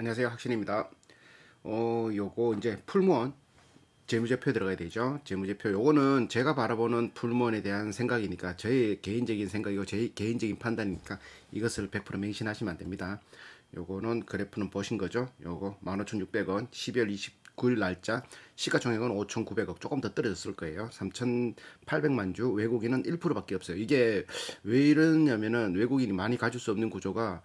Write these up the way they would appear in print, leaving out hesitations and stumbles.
안녕하세요, 학신입니다. 요거 이제 풀무원 재무제표 들어가야 되죠. 재무제표 요거는 제가 바라보는 풀무원에 대한 생각이니까 저의 개인적인 생각이고 제 개인적인 판단이니까 이것을 100% 맹신하시면 안 됩니다. 요거는 그래프는 보신 거죠. 요거 15,600원 12월 29일 날짜 시가총액은 5,900억 조금 더 떨어졌을 거예요. 3,800만 주 외국인은 1%밖에 없어요. 이게 왜 이러냐면은 외국인이 많이 가질 수 없는 구조가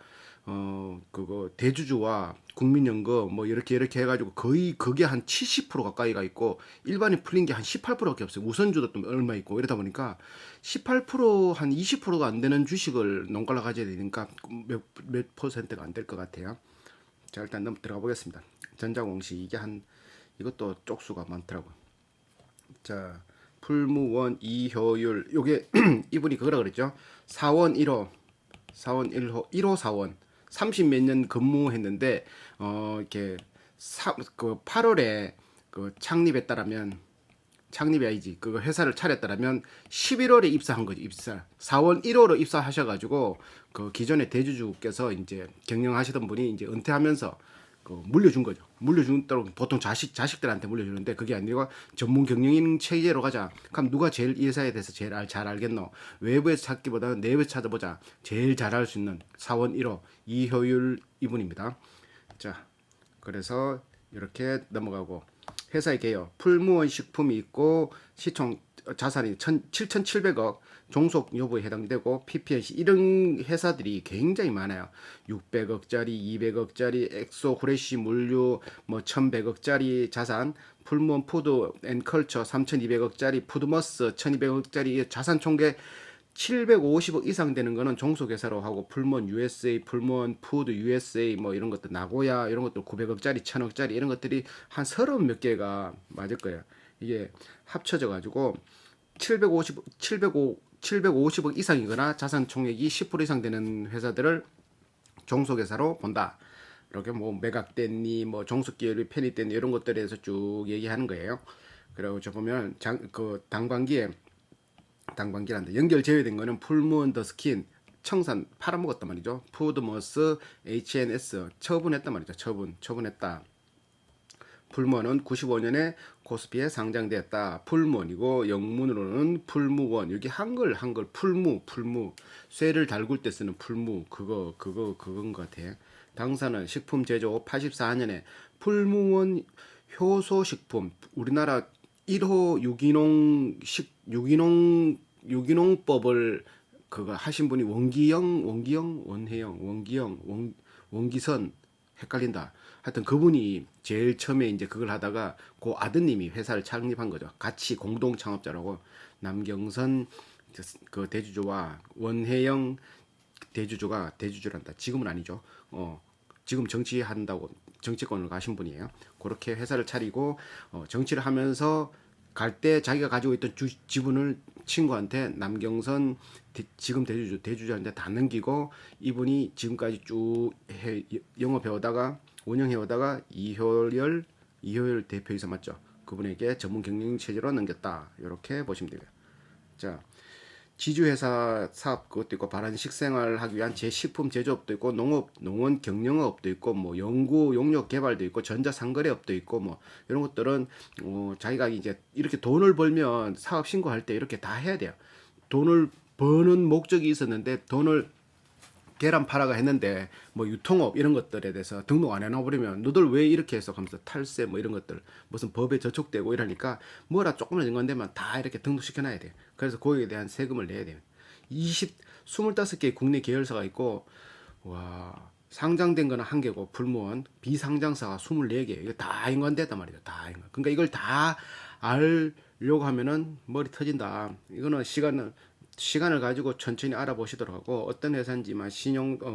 그거 대주주와 국민연금 뭐 이렇게 해가지고 거의 그게 한 70% 가까이가 있고 일반이 풀린 게 한 18%밖에 없어요. 우선주도 또 얼마 있고 이러다 보니까 18%한 20%가 안 되는 주식을 농가라 가져야 되니까 몇 퍼센트가 안 될 것 같아요. 자, 일단 들어가 보겠습니다. 전자공시 이게 한 이것도 쪽수가 많더라고요. 자, 풀무원 이효율 요게 이분이 그거라 그랬죠. 4원 1호 4원 1호 1호 4원 30 몇 년 근무했는데 이렇게 그 8월에 그 창립했다라면 창립이 아니지 그거 회사를 차렸다라면 11월에 입사한 거지. 입사 4월 1호로 입사하셔가지고 그 기존의 대주주께서 이제 경영하시던 분이 이제 은퇴하면서 그 물려준 거죠. 물려준 따로 보통 자식들한테 물려주는데 그게 아니고 전문 경영인 체제로 가자. 그럼 누가 제일 이 회사에 대해서 제일 잘 알겠노? 외부에서 찾기보다는 내부에서 찾아보자. 제일 잘할 수 있는 사원 1호 이효율 이분입니다. 자, 그래서 이렇게 넘어가고 회사의 개요. 풀무원 식품이 있고 시총 자산이 7,700억 종속 여부에 해당되고 PPLC 이런 회사들이 굉장히 많아요. 600억짜리, 200억짜리 엑소 후레쉬 물류 뭐 1,100억짜리 자산 풀무원 푸드 앤컬처 3,200억짜리 푸드머스 1,200억짜리 자산 총계 750억 이상 되는 거는 종속회사로 하고 풀무원 USA, 풀무원 푸드 USA 뭐 이런 것들 나고야 이런 것들 900억짜리, 1,000억짜리 이런 것들이 한 30 몇 개가 맞을 거예요. 이게 합쳐져 가지고 750억 이상이거나 자산 총액이 10% 이상 되는 회사들을 종속회사로 본다. 이렇게 뭐 매각됐니, 뭐 종속기업이 편입됐니 이런 것들에 대해서 쭉 얘기하는 거예요. 그리고 저 보면 그 당반기란다. 연결 제외된 거는 풀무원 더 스킨, 청산 팔아먹었단 말이죠. 푸드머스, HNS 처분했단 말이죠. 처분했다. 풀무원은 95년에 코스피에 상장되었다. 풀무원이고 영문으로는 풀무원. 여기 한글 풀무 쇠를 달굴 때 쓰는 풀무 그건 것 같아. 당사는 식품 제조 84년에 풀무원 효소식품 우리나라 1호 유기농법을 그거 하신 분이 원기선 헷갈린다. 하여튼 그분이 제일 처음에 이제 그걸 하다가 그 아드님이 회사를 창립한 거죠. 같이 공동 창업자라고 남경선 그 대주주와 원혜영 대주주란다. 지금은 아니죠. 지금 정치한다고 정치권을 가신 분이에요. 그렇게 회사를 차리고 정치를 하면서 갈 때 자기가 가지고 있던 지분을 친구한테 남경선 지금 대주주한테 다 넘기고 이분이 지금까지 쭉 영업해 오다가 운영해 오다가 이효열 대표이사 맞죠? 그분에게 전문 경영 체제로 넘겼다. 이렇게 보시면 돼요. 자, 지주회사 사업 그것도 있고 바른 식생활을 하기 위한 제식품 제조업도 있고 농원 경영업도 있고 뭐 연구 용역 개발도 있고 전자상거래업도 있고 뭐 이런 것들은 자기가 이제 이렇게 돈을 벌면 사업 신고할 때 이렇게 다 해야 돼요. 돈을 버는 목적이 있었는데 돈을 계란 팔아가 했는데 뭐 유통업 이런 것들에 대해서 등록 안 해놔버리면 너들 왜 이렇게 해서 하면서 탈세 뭐 이런 것들 무슨 법에 저촉되고 이러니까 뭐라 조금만 건데만 다 이렇게 등록시켜놔야 돼요. 그래서 거기에 대한 세금을 내야 돼요. 25개 국내 계열사가 있고 와 상장된 거는 한 개고 풀무원 비상장사가 24개 이거 다 인관됐단 말이죠. 다 인관. 그러니까 이걸 다 알려고 하면은 머리 터진다. 이거는 시간을 가지고 천천히 알아보시도록 하고 어떤 회사인지만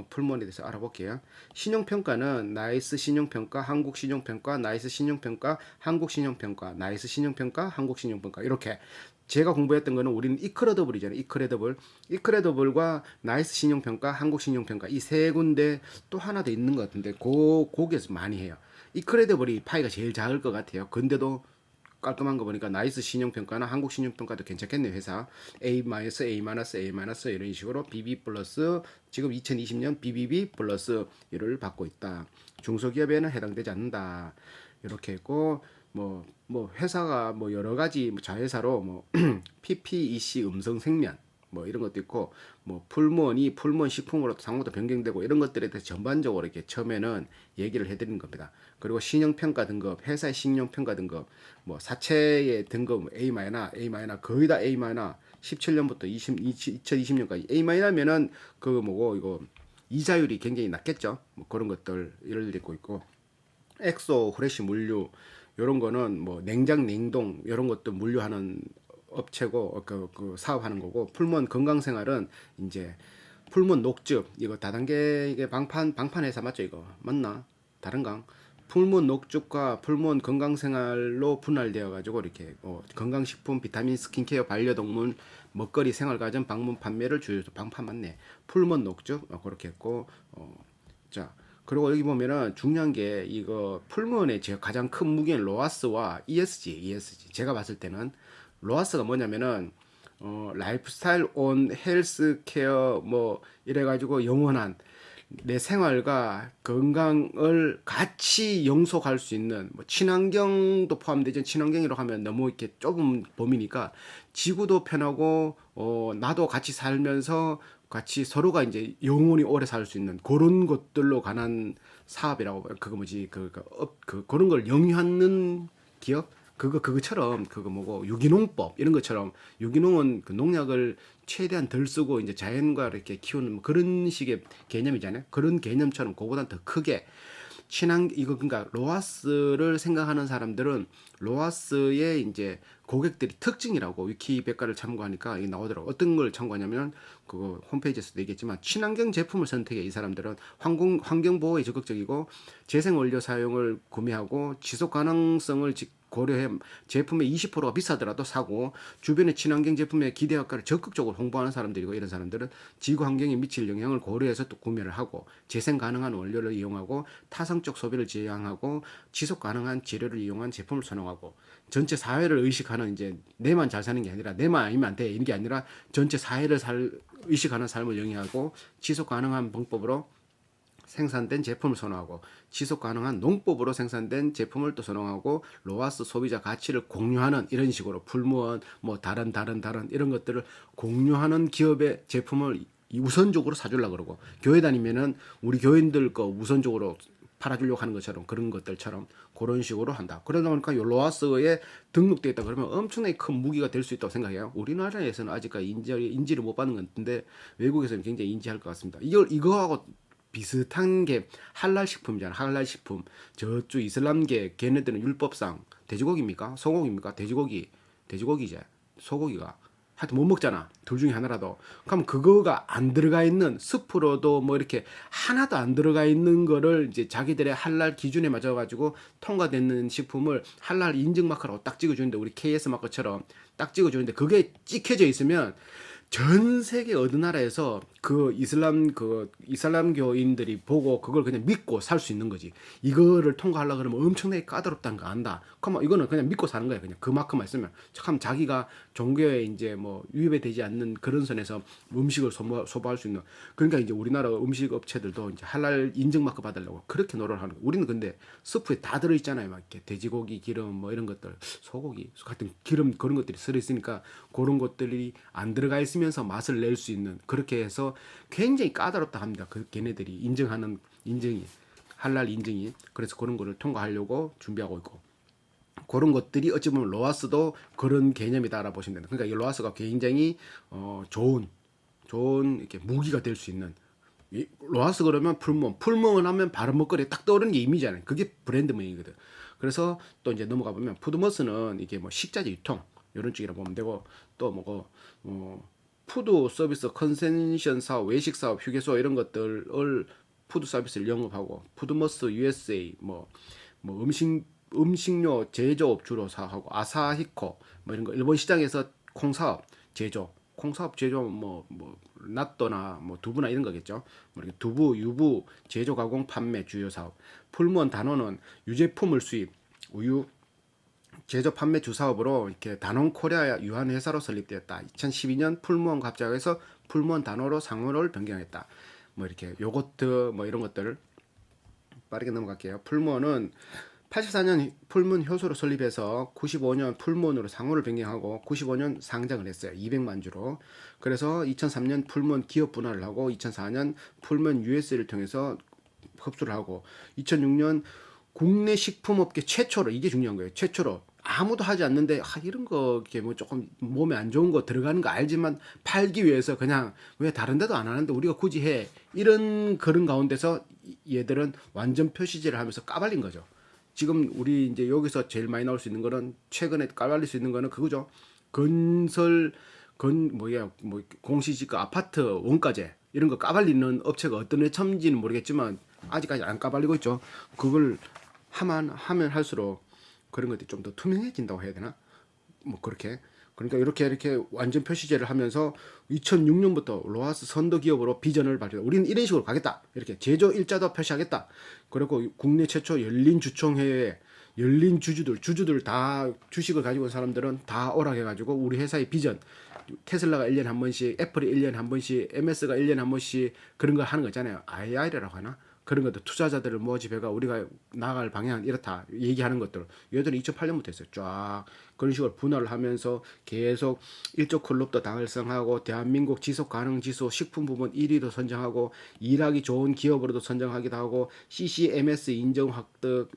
풀무원에 대해서 알아볼게요. 신용평가는 나이스 신용평가, 한국 신용평가, 나이스 신용평가, 한국 신용평가, 나이스 신용평가, 한국 신용평가 이렇게 제가 공부했던 거는 우리는 이크레더블이잖아요. 이크레더블과 나이스 신용평가, 한국 신용평가 이 세 군데 또 하나 더 있는 것 같은데 거기에서 많이 해요. 이크레더블이 파이가 제일 작을 것 같아요. 근데도 깔끔한 거 보니까 나이스 신용평가나 한국 신용평가도 괜찮겠네요. 회사 A-, A-, A- 이런 식으로 BB 플러스 지금 2020년 BBB 플러스 를 받고 있다. 중소기업에는 해당되지 않는다. 이렇게 했고 뭐 회사가 뭐 여러 가지 자회사로 뭐 PPEC 음성 생명 뭐 이런 것도 있고 뭐 풀무원 식품으로 상호도 변경되고 이런 것들에 대해서 전반적으로 이렇게 처음에는 얘기를 해드리는 겁니다. 그리고 신용평가 등급, 회사의 신용평가 등급, 뭐 사채의 등급 A 거의 다 A 17년부터 2020년까지 A 면은 그 뭐고 이거 이자율이 굉장히 낮겠죠. 뭐 그런 것들 이런 데 있고 엑소 후레쉬 물류 요런 거는 뭐 냉장 냉동 요런 것도 물류하는 업체고 그 사업하는 거고 풀무원 건강생활은 이제 풀무원 녹즙 이거 다단계 이게 방판 회사 맞죠 이거 맞나 다른가 풀무원 녹즙과 풀무원 건강생활로 분할되어 가지고 이렇게 건강식품 비타민 스킨케어 반려동물 먹거리 생활가전 방문 판매를 주요 방판 맞네 풀무원 녹즙 그렇게 했고 자 그리고 여기 보면은 중요한 게 이거 풀무원의 제 가장 큰 무기는 로아스와 ESG. 제가 봤을 때는 로아스가 뭐냐면은 라이프스타일 온 헬스케어 뭐 이래가지고 영원한 내 생활과 건강을 같이 영속할 수 있는 뭐 친환경도 포함되죠. 친환경이라고 하면 너무 이렇게 좁은 범위니까 지구도 편하고 나도 같이 살면서 같이 서로가 이제 영원히 오래 살 수 있는 그런 것들로 관한 사업이라고 그거 뭐지 그런 걸 영위하는 기업 그거처럼 그거 뭐고 유기농법 이런 것처럼 유기농은 그 농약을 최대한 덜 쓰고 이제 자연과 이렇게 키우는 뭐 그런 식의 개념이잖아요. 그런 개념처럼 그거보다 더 크게 이거 그러니까 로아스를 생각하는 사람들은 로아스의 이제 고객들이 특징이라고 위키백과를 참고하니까 이게 나오더라고. 어떤 걸 참고하냐면 그거 홈페이지에서도 얘기했지만 친환경 제품을 선택해 이 사람들은 환경 보호에 적극적이고 재생 원료 사용을 구매하고 지속 가능성을 고려해 제품의 20%가 비싸더라도 사고 주변의 친환경 제품의 기대 효과를 적극적으로 홍보하는 사람들이고 이런 사람들은 지구 환경에 미칠 영향을 고려해서 또 구매를 하고 재생 가능한 원료를 이용하고 타성적 소비를 지향하고 지속 가능한 재료를 이용한 제품을 선호하고 전체 사회를 의식하는 이제 내만 잘 사는 게 아니라 내만 아니면 안 돼 이런 게 아니라 전체 사회를 의식하는 삶을 영위하고 지속 가능한 방법으로 생산된 제품을 선호하고 지속 가능한 농법으로 생산된 제품을 또 선호하고 로아스 소비자 가치를 공유하는 이런 식으로 풀무원 뭐 다른 이런 것들을 공유하는 기업의 제품을 우선적으로 사주려고 그러고 교회 다니면은 우리 교인들 거 우선적으로 팔아주려고 하는 것처럼 그런 것들처럼 그런 식으로 한다. 그러다 보니까 요 로아스에 등록되어 있다 그러면 엄청나게 큰 무기가 될 수 있다고 생각해요. 우리나라에서는 아직까지 인지를 못 받는 건 같은데 외국에서는 굉장히 인지할 것 같습니다. 이거하고 비슷한 게 할랄 식품이잖아. 할랄 식품. 저쪽 이슬람계 걔네들은 율법상 돼지고기입니까? 소고기입니까? 돼지고기제. 소고기가 하여튼 못 먹잖아. 둘 중에 하나라도. 그럼 그거가 안 들어가 있는 스프로도 뭐 이렇게 하나도 안 들어가 있는 거를 이제 자기들의 할랄 기준에 맞아 가지고 통과되는 식품을 할랄 인증 마크라고 딱 찍어 주는데 우리 KS 마크처럼 딱 찍어 주는데 그게 찍혀져 있으면 전 세계 어느 나라에서 그 이슬람교인들이 보고 그걸 그냥 믿고 살 수 있는 거지. 이거를 통과하려 그러면 엄청나게 까다롭다는 거 안다. 그럼 이거는 그냥 믿고 사는 거야. 그냥 그 마크만 있으면. 참 자기가 종교에 이제 뭐 유입이 되지 않는 그런 선에서 음식을 소비할 수 있는. 그러니까 이제 우리나라 음식 업체들도 이제 할랄 인증 마크 받으려고 그렇게 노력을 하는 거야. 우리는 근데 스프에 다 들어 있잖아요. 막 이렇게 돼지고기 기름 뭐 이런 것들, 소고기 같은 기름 그런 것들이 들어 있으니까 그런 것들이 안 들어가 있으면서 맛을 낼 수 있는 그렇게 해서 굉장히 까다롭다 합니다. 그 걔네들이 인증이 할랄 인증이 그래서 그런 거를 통과하려고 준비하고 있고 그런 것들이 어찌 보면 로아스도 그런 개념이다라고 보시면 됩니다. 그러니까 이 로아스가 굉장히 좋은 이렇게 무기가 될 수 있는 로아스 그러면 풀무원 하면 바로 먹거리에 딱 떠오르는 게 이미지잖아요. 그게 브랜드명이거든. 그래서 또 이제 넘어가 보면 푸드머스는 이게 뭐 식자재 유통 이런 쪽이라 보면 되고 또 뭐고 푸드 서비스 컨센션 사업, 외식 사업, 휴게소 이런 것들을 푸드 서비스를 영업하고 푸드머스 USA 뭐 음식료 제조업 주로 사하고 아사히코 뭐 이런 거 일본 시장에서 콩사업 제조 뭐 낫또나 뭐 두부나 이런 거겠죠. 뭐 이렇게 두부, 유부 제조 가공 판매 주요 사업. 풀무원 단원은 유제품을 수입, 우유 제조 판매 주사업으로 이렇게 다농 코리아 유한 회사로 설립되었다. 2012년 풀무원 갑작에서 풀무원 단호로 상호를 변경했다. 뭐 이렇게 요거트 뭐 이런 것들을 빠르게 넘어갈게요. 풀무원은 84년 풀문 효소로 설립해서 95년 풀문으로 상호를 변경하고 95년 상장을 했어요. 200만 주로. 그래서 2003년 풀문 기업 분할을 하고 2004년 풀문 US를 통해서 흡수를 하고 2006년 국내 식품업계 최초로 이게 중요한 거예요. 최초로 아무도 하지 않는데 이런 거 이렇게 뭐 조금 몸에 안 좋은 거 들어가는 거 알지만 팔기 위해서 그냥 왜 다른 데도 안 하는데 우리가 굳이 해 이런 그런 가운데서 얘들은 완전 표시제를 하면서 까발린 거죠. 지금 우리 이제 여기서 제일 많이 나올 수 있는 거는 최근에 까발릴 수 있는 거는 그거죠. 건설 뭐 공시지가 아파트 원가제 이런 거 까발리는 업체가 어떤 회사인지는 모르겠지만 아직까지 안 까발리고 있죠. 그걸 하면 할수록 그런 것들이 좀 더 투명해진다고 해야 되나? 뭐 그렇게. 그러니까 이렇게 완전 표시제를 하면서 2006년부터 로하스 선도 기업으로 비전을 발표. 우리는 이런 식으로 가겠다. 이렇게 제조 일자도 표시하겠다. 그리고 국내 최초 열린 주총회에 열린 주주들 다 주식을 가지고 온 사람들은 다 오락해가지고 우리 회사의 비전. 테슬라가 1년에 한 번씩, 애플이 1년에 한 번씩, MS가 1년에 한 번씩 그런 걸 하는 거 있잖아요. II라고 하나? 그런 것들 투자자들을 모집해가 우리가 나갈 방향은 이렇다 얘기하는 것들 얘들은 2008년부터 했어요. 쫙 그런 식으로 분할을 하면서 계속 일조 클럽도 달성하고 대한민국 지속가능지수 식품 부문 1위도 선정하고 일하기 좋은 기업으로도 선정하기도 하고 CCMS 인정 획득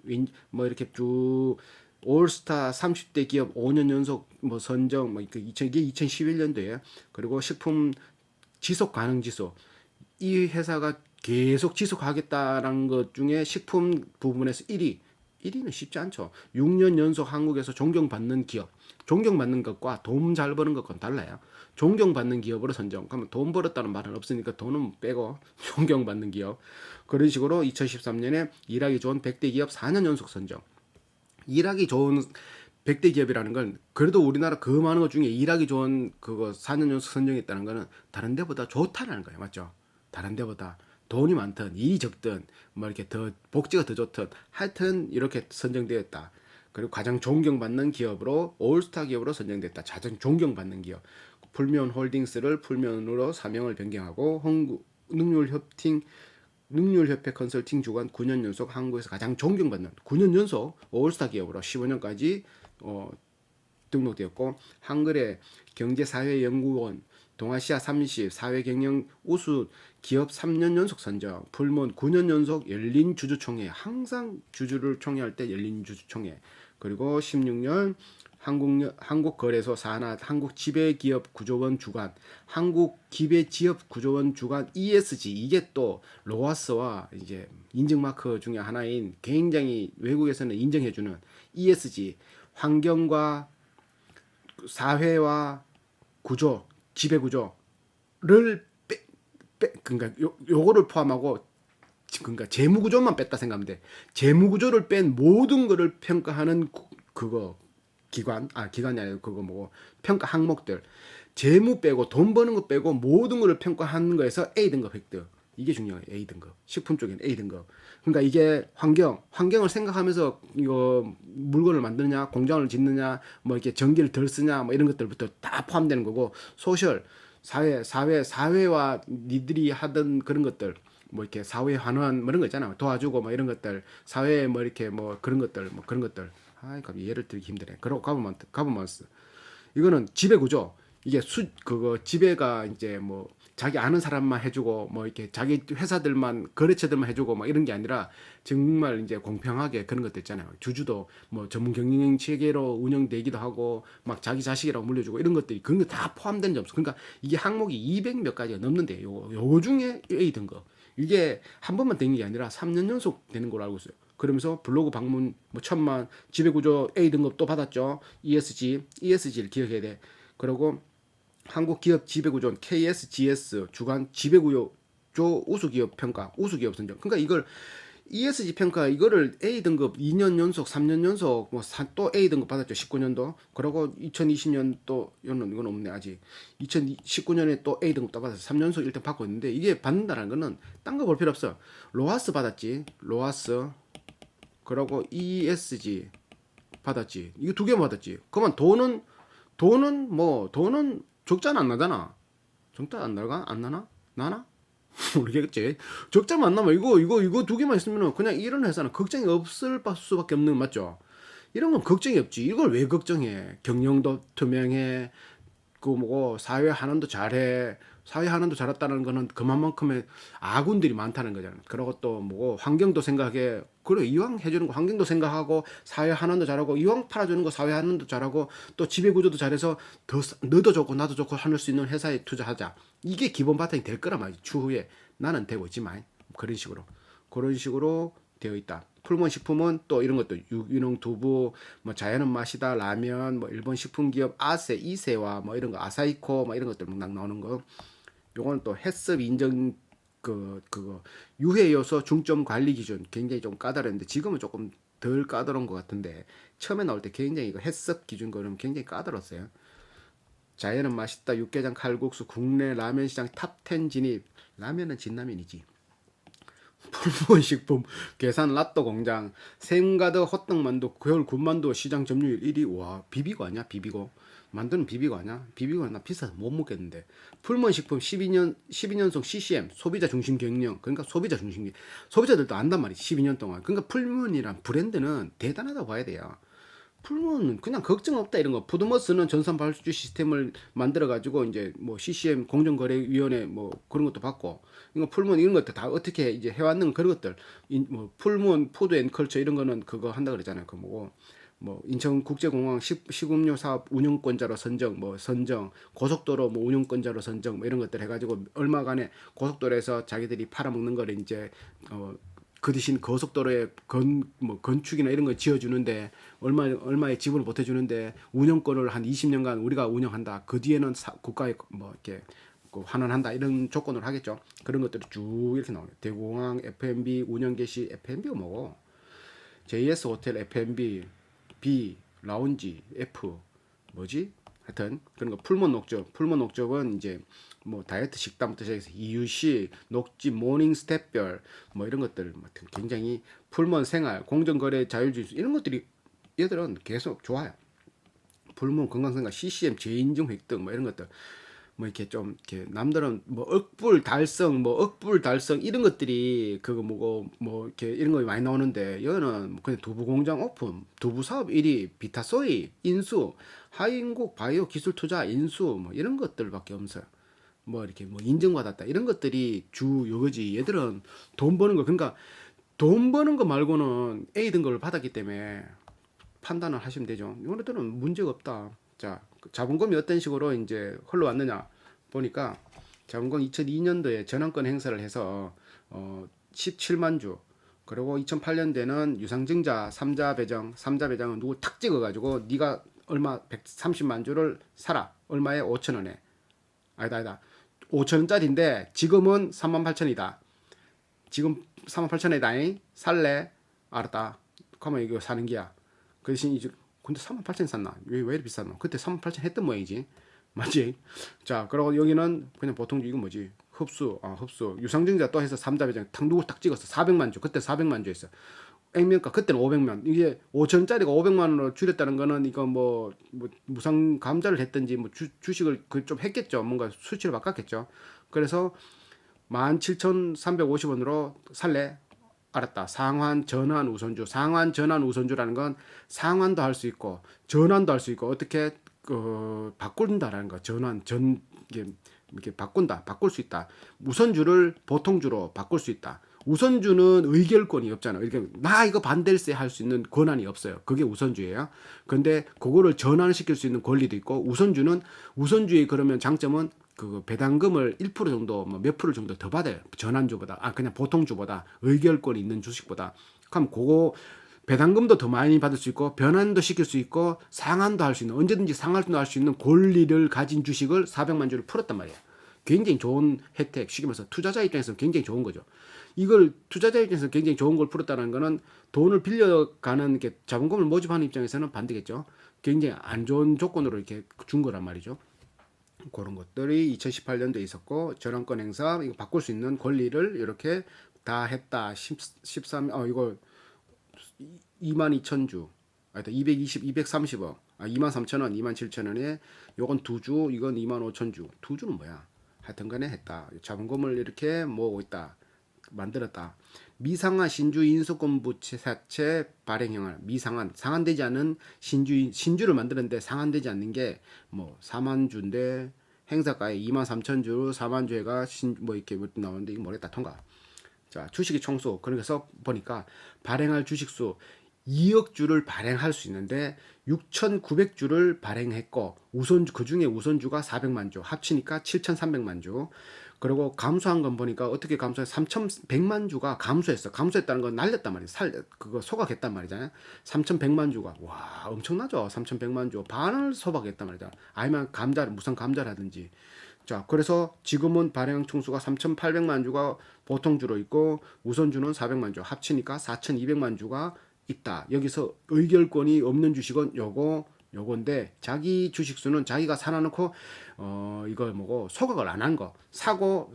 뭐 이렇게 쭉 올스타 30대 기업 5년 연속 뭐 선정 뭐 이게 2011년도에 그리고 식품 지속 가능 지수 이 회사가 계속 지속하겠다라는 것 중에 식품 부분에서 1위는 쉽지 않죠. 6년 연속 한국에서 존경받는 기업. 존경받는 것과 돈 잘 버는 것과는 달라요. 존경받는 기업으로 선정. 그러면 돈 벌었다는 말은 없으니까 돈은 빼고 존경받는 기업. 그런 식으로 2013년에 일하기 좋은 100대 기업 4년 연속 선정. 일하기 좋은 100대 기업이라는 건 그래도 우리나라 그 많은 것 중에 일하기 좋은 그거 4년 연속 선정했다는 거는 다른 데보다 좋다라는 거예요. 맞죠? 다른 데보다 돈이 많든 일이 적든 뭐 이렇게 더 복지가 더 좋든 하여튼 이렇게 선정되었다. 그리고 가장 존경받는 기업으로 올스타 기업으로 선정됐다. 가장 존경받는 기업. 풀면 홀딩스를 풀면으로 사명을 변경하고 능률협회 컨설팅 주관 9년 연속 한국에서 가장 존경받는 9년 연속 올스타 기업으로 15년까지 등록되었고 한글의 경제사회연구원 동아시아 30 사회경영 우수 기업 3년 연속 선정, 풀문 9년 연속 열린 주주총회, 항상 주주를 총회할 때 열린 주주총회, 그리고 16년 한국거래소 산하 한국지배기업 구조원 주관, 한국기배지업 구조원 주관 ESG 이게 또 로하스와 이제 인증마크 중에 하나인 굉장히 외국에서는 인정해주는 ESG 환경과 사회와 구조, 지배 구조를 그러니까 요거를 포함하고 그러니까 재무 구조만 뺐다 생각하면 돼. 재무 구조를 뺀 모든 거를 평가하는 그거 기관이 아니라 그거 뭐고 평가 항목들 재무 빼고 돈 버는 거 빼고 모든 거를 평가하는 거에서 A 등급 획득. 이게 중요해요. A 등급. 식품 쪽에는 A 등급. 그러니까 이게 환경을 생각하면서 이거 물건을 만드느냐, 공장을 짓느냐, 뭐 이렇게 전기를 덜 쓰냐, 뭐 이런 것들부터 다 포함되는 거고, 소셜, 사회와 니들이 하던 그런 것들, 뭐 이렇게 사회 환원 뭐 이런 거 있잖아. 도와주고 뭐 이런 것들, 사회에 뭐 이렇게 뭐 그런 것들, 뭐 그런 것들. 예를 들기 힘드네. 그리고 가버먼스. 이거는 지배 구조. 이게 그거 지배가 이제 뭐 자기 아는 사람만 해주고 뭐 이렇게 자기 회사들만 거래처들만 해주고 뭐 이런 게 아니라 정말 이제 공평하게 그런 것도 있잖아요. 주주도 뭐 전문 경영 체계로 운영되기도 하고 막 자기 자식이라고 물려주고 이런 것들이 그런 거 다 포함된 점수. 그러니까 이게 항목이 200 몇 가지가 넘는데 요거 중에 A 등급. 이게 한 번만 되는 게 아니라 3년 연속 되는 걸로 알고 있어요. 그러면서 블로그 방문 뭐 1000만 지배구조 A 등급 또 받았죠. ESG를 기억해야 돼. 그리고 한국기업 지배구조 KSGS 주간 지배구조 우수기업 평가 우수기업 선정. 그러니까 이걸 ESG 평가 이거를 A 등급 2년 연속 3년 연속 뭐 또 A 등급 받았죠. 19년도. 그리고 2020년 또 이건 없네 아직. 2019년에 또 A 등급 또 받았어. 3년 연속 1등 받고 있는데 이게 받는다는 거는 딴 거 볼 필요 없어. 로하스 받았지. 로하스. 그리고 ESG 받았지. 이거 두 개만 받았지. 그러면 돈은 적자는 안 나잖아. 적자 안 나가? 안 나나? 나나? 모르겠지. 적자만 안 나면 이거 두 개만 있으면 그냥 이런 회사는 걱정이 없을 수밖에 없는 거 맞죠? 이런 건 걱정이 없지. 이걸 왜 걱정해? 경영도 투명해. 그 뭐고 사회 하는도 잘해. 사회 하는도 잘했다는 거는 그만큼의 아군들이 많다는 거잖아. 그리고 또 뭐고 환경도 생각해. 그래 이왕 해주는 거 환경도 생각하고 사회 하는도 잘하고 이왕 팔아주는 거 사회 하는도 잘하고 또 지배 구조도 잘해서 더 너도 좋고 나도 좋고 할 수 있는 회사에 투자하자. 이게 기본 바탕이 될 거란 말이지. 추후에 나는 되고 있지만 그런 식으로 되어 있다. 풀몬 식품은 또 이런 것도 유기농 두부, 뭐 자연은 맛이다, 라면, 뭐 일본 식품 기업 아세, 이세와 뭐 이런 거 아사히코 뭐 이런 것들 막 나오는 거. 요거는 또 햇섭 인정 그거 유해 요소 중점 관리 기준 굉장히 좀 까다로운데 지금은 조금 덜 까다로운 것 같은데 처음에 나올 때 굉장히 이거 햇섭 기준 거는 굉장히 까다로웠어요. 자연은 맛있다, 육개장 칼국수, 국내 라면 시장 탑10 진입. 라면은 진라면이지. 풀무원식품, 계산 라또 공장, 생가드 호떡만두, 겨울 군만두 시장 점유율 1위. 와 비비고 아니야 비비고. 만두는 비비고 아니야? 비비고 나 비싸서 못 먹겠는데. 풀무원식품 12년속 CCM 소비자 중심 경영. 그러니까 소비자 중심 소비자들도 안단 말이지 12년 동안. 그러니까 풀무원이란 브랜드는 대단하다고 봐야 돼요. 풀무원은 그냥 걱정 없다 이런 거. 푸드머스는 전산 발주 시스템을 만들어 가지고 이제 뭐 CCM 공정거래위원회 뭐 그런 것도 받고, 이거 풀무원 이런 것들 다 어떻게 이제 해왔는 그런 것들. 뭐 풀무원 푸드 앤 컬처 이런 거는 그거 한다 그랬잖아요. 그 뭐고 뭐 인천국제공항 식음료 사업 운영권자로 선정, 뭐 선정, 고속도로 뭐 운영권자로 선정, 뭐 이런 것들 해가지고 얼마간에 고속도로에서 자기들이 팔아먹는 거를 이제 그 대신 고속도로에 뭐 건축이나 이런 거 지어주는데 얼마의 지분을 보태주는데 운영권을 한 20년간 우리가 운영한다. 그 뒤에는 국가에 뭐 이렇게 환원한다 이런 조건으로 하겠죠. 그런 것들이 쭉 이렇게 나오네요. 대공항 F&B 운영 개시. F&B가 뭐고? JS 호텔 F&B, B 라운지, F 뭐지? 하여튼 그런 거. 풀몬 녹즙은 이제 뭐 다이어트 식단부터 시작해서 이유식, 녹즙, 모닝 스텝별 뭐 이런 것들 굉장히 풀몬 생활, 공정거래 자율주의 이런 것들이 얘들은 계속 좋아요. 풀몬 건강생활, CCM 재인증 획득 뭐 이런 것들 뭐 이렇게 좀 이렇게 남들은 뭐 억불 달성 이런 것들이 그거 뭐고 뭐 이렇게 이런 거 많이 나오는데 여기는 그냥 두부 공장 오픈, 두부 사업 1위, 비타소이 인수, 하인국 바이오 기술 투자 인수 뭐 이런 것들밖에 없어요. 뭐 이렇게 뭐 인정받았다 이런 것들이 주 요거지. 얘들은 돈 버는 거, 그러니까 돈 버는 거 말고는 A 등급을 받았기 때문에 판단을 하시면 되죠. 이거들은 문제가 없다. 자, 자본금이 어떤 식으로 이제 흘러왔느냐 보니까 자본금 2002년도에 전환권 행사를 해서 17만 주, 그리고 2008년대는 유상증자 3자 배정은 누구 탁 찍어가지고 네가 얼마 130만 주를 사라. 얼마에? 5천 원에. 아니다. 5천 원짜리인데 지금은 3만 8천이다. 지금 3만 8천이다. 살래? 알았다. 그러면 이거 사는 게야. 그 대신 이제 근데 3만 8천 샀나? 왜 이렇게 비쌌노? 그때 3만 8천 했던 모양이지. 맞지? 자, 그리고 여기는 그냥 보통 이거 뭐지? 흡수. 유상증자 또 해서 3자 배정 누구 딱 찍었어. 400만 주. 그때 400만 주 했어. 액면가 그때는 500만. 이게 5천짜리가 500만 원으로 줄였다는 거는 이거 뭐 무상 감자를 했든지 뭐 주식을 그 좀 했겠죠. 뭔가 수치를 바꿨겠죠. 그래서 17,350원으로 살래? 알았다. 상환, 전환, 우선주. 상환, 전환, 우선주라는 건 상환도 할 수 있고 전환도 할 수 있고 어떻게 바꾼다라는 거. 이게 바꾼다. 바꿀 수 있다. 우선주를 보통주로 바꿀 수 있다. 우선주는 의결권이 없잖아. 이렇게 나 이거 반댈세 할 수 있는 권한이 없어요. 그게 우선주예요. 근데 그거를 전환시킬 수 있는 권리도 있고, 우선주의 그러면 장점은 그 배당금을 1% 정도 뭐 몇 프로 정도 더 받아요. 전환주보다 그냥 보통주보다 의결권이 있는 주식보다. 그럼 그거 배당금도 더 많이 받을 수 있고 변환도 시킬 수 있고 상환도 할 수 있는, 언제든지 상환도 할 수 있는 권리를 가진 주식을 400만 주를 풀었단 말이에요. 굉장히 좋은 혜택, 쉽게 말해서 투자자 입장에서 굉장히 좋은 거죠. 이걸 투자자 입장에서 굉장히 좋은 걸 풀었다는 거는 돈을 빌려가는 게 자본금을 모집하는 입장에서는 반대겠죠. 굉장히 안 좋은 조건으로 이렇게 준 거란 말이죠. 그런 것들이 2018년도에 있었고, 전환권 행사 이거 바꿀 수 있는 권리를 이렇게 다 했다. 13 이거 22,000주 하여튼 220, 230억, 23,000원, 27,000원에 요건 2주, 이건 25,000주. 2주는 뭐야? 하여튼 간에 했다. 자본금을 이렇게 모으고 있다. 만들었다. 미상한 신주 인수권부채 발행형을 상한되지 않은 신주를 만드는데 상한되지 않는 게 뭐 4만주인데 행사가에 23,000주, 4만주회가 뭐 이렇게 나오는데 이거 모르겠다. 통과. 자, 주식의 총수. 그래서 보니까 발행할 주식수 2억 주를 발행할 수 있는데 6,900주를 발행했고 그 중에 우선주가 400만 주 합치니까 7,300만 주. 그리고 감소한 건 보니까 어떻게 감소해? 3,100만 주가 감소했어. 감소했다는 건 날렸단 말이야. 그거 소각했단 말이잖아요. 3,100만 주가 와 엄청나죠. 3,100만 주 반을 소각했단 말이다. 아니면 무슨 감자라든지. 자, 그래서 지금은 발행 총수가 3,800만 주가 보통주로 있고 우선주는 400만 주 합치니까 4,200만 주가 있다. 여기서 의결권이 없는 주식은 요건데 자기 주식수는 자기가 사놔놓고 이걸 뭐고 소각을 안 한 거 사고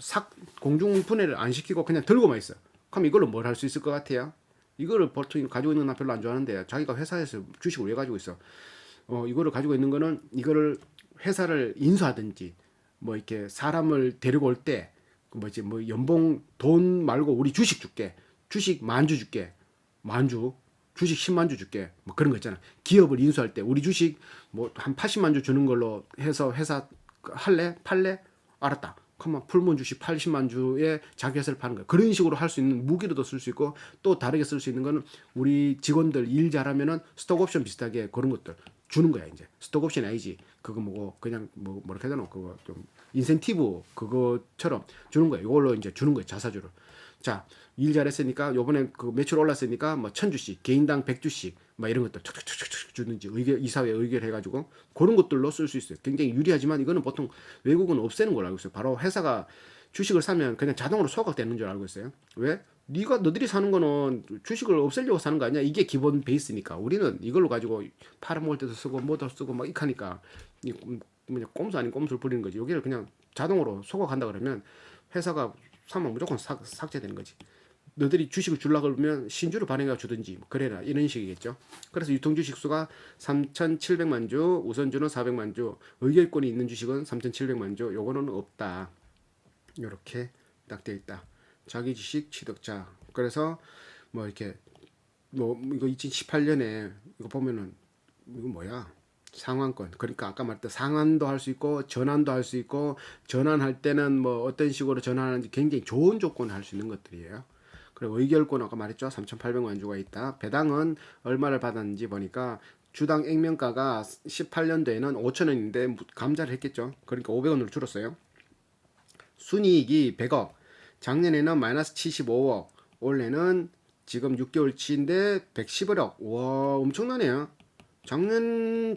공중 분해를 안 시키고 그냥 들고만 있어. 그럼 이걸로 뭘 할 수 있을 것 같아요? 이거를 보통 가지고 있는 나 별로 안 좋아하는데 자기가 회사에서 주식을 왜 가지고 있어? 이거를 가지고 있는 거는 이거를 회사를 인수하든지 뭐 이렇게 사람을 데리고 올 때 뭐지 뭐 연봉 돈 말고 우리 주식 줄게. 주식 만주 줄게. 만주 주식 10만 주 줄게. 뭐 그런 거 있잖아. 기업을 인수할 때 우리 주식 뭐 한 80만 주 주는 걸로 해서 회사 할래? 팔래? 알았다. 그러면 풀문 주식 80만 주에 자기 회사를 파는 거야. 그런 식으로 할 수 있는 무기로도 쓸 수 있고 또 다르게 쓸 수 있는 거는 우리 직원들 일 잘하면은 스톡 옵션 비슷하게 그런 것들 주는 거야, 이제. 스톡 옵션 아니지. 그거 뭐고 그냥 뭐라 해야 되나? 그거 좀 인센티브 그거처럼 주는 거야. 이걸로 이제 주는 거야, 자사주를. 자, 일 잘했으니까 요번에 그 매출 올랐으니까 뭐 1,000주씩 개인당 100주씩 막 이런 것들 촉촉촉촉 주든지 이사회 의결해가지고 그런 것들로 쓸 수 있어요. 굉장히 유리하지만 이거는 보통 외국은 없애는 걸로 알고 있어요. 바로 회사가 주식을 사면 그냥 자동으로 소각되는 줄 알고 있어요. 왜? 너희들이 사는 거는 주식을 없애려고 사는 거 아니야? 이게 기본 베이스니까. 우리는 이걸로 가지고 팔아먹을 때도 쓰고 뭐도 쓰고 막 익하니까 그냥 꼼수 아닌 꼼수를 부리는 거지. 여기를 그냥 자동으로 소각한다 그러면 회사가 사면 무조건 삭제되는 거지. 너희들이 주식을 주려고 그러면 신주를 발행해 주든지 그래라 이런 식이겠죠. 그래서 유통주식수가 3,700만 주, 우선주는 400만 주, 의결권이 있는 주식은 3,700만 주. 요거는 없다. 이렇게 딱 되어 있다. 자기 주식 취득자. 그래서 뭐 이렇게 뭐 이거 2018년에 이거 보면은 이거 뭐야? 상환권. 그러니까 아까 말했던 상환도 할 수 있고 전환도 할 수 있고 전환할 때는 뭐 어떤 식으로 전환하는지 굉장히 좋은 조건을 할 수 있는 것들이에요. 그리고 의결권 아까 말했죠. 3,800만 주가 있다. 배당은 얼마를 받았는지 보니까 주당 액면가가 18년도에는 5,000원인데 감자를 했겠죠. 그러니까 500원으로 줄었어요. 순이익이 100억. 작년에는 마이너스 75억. 올해는 지금 6개월치인데 111억. 와, 엄청나네요.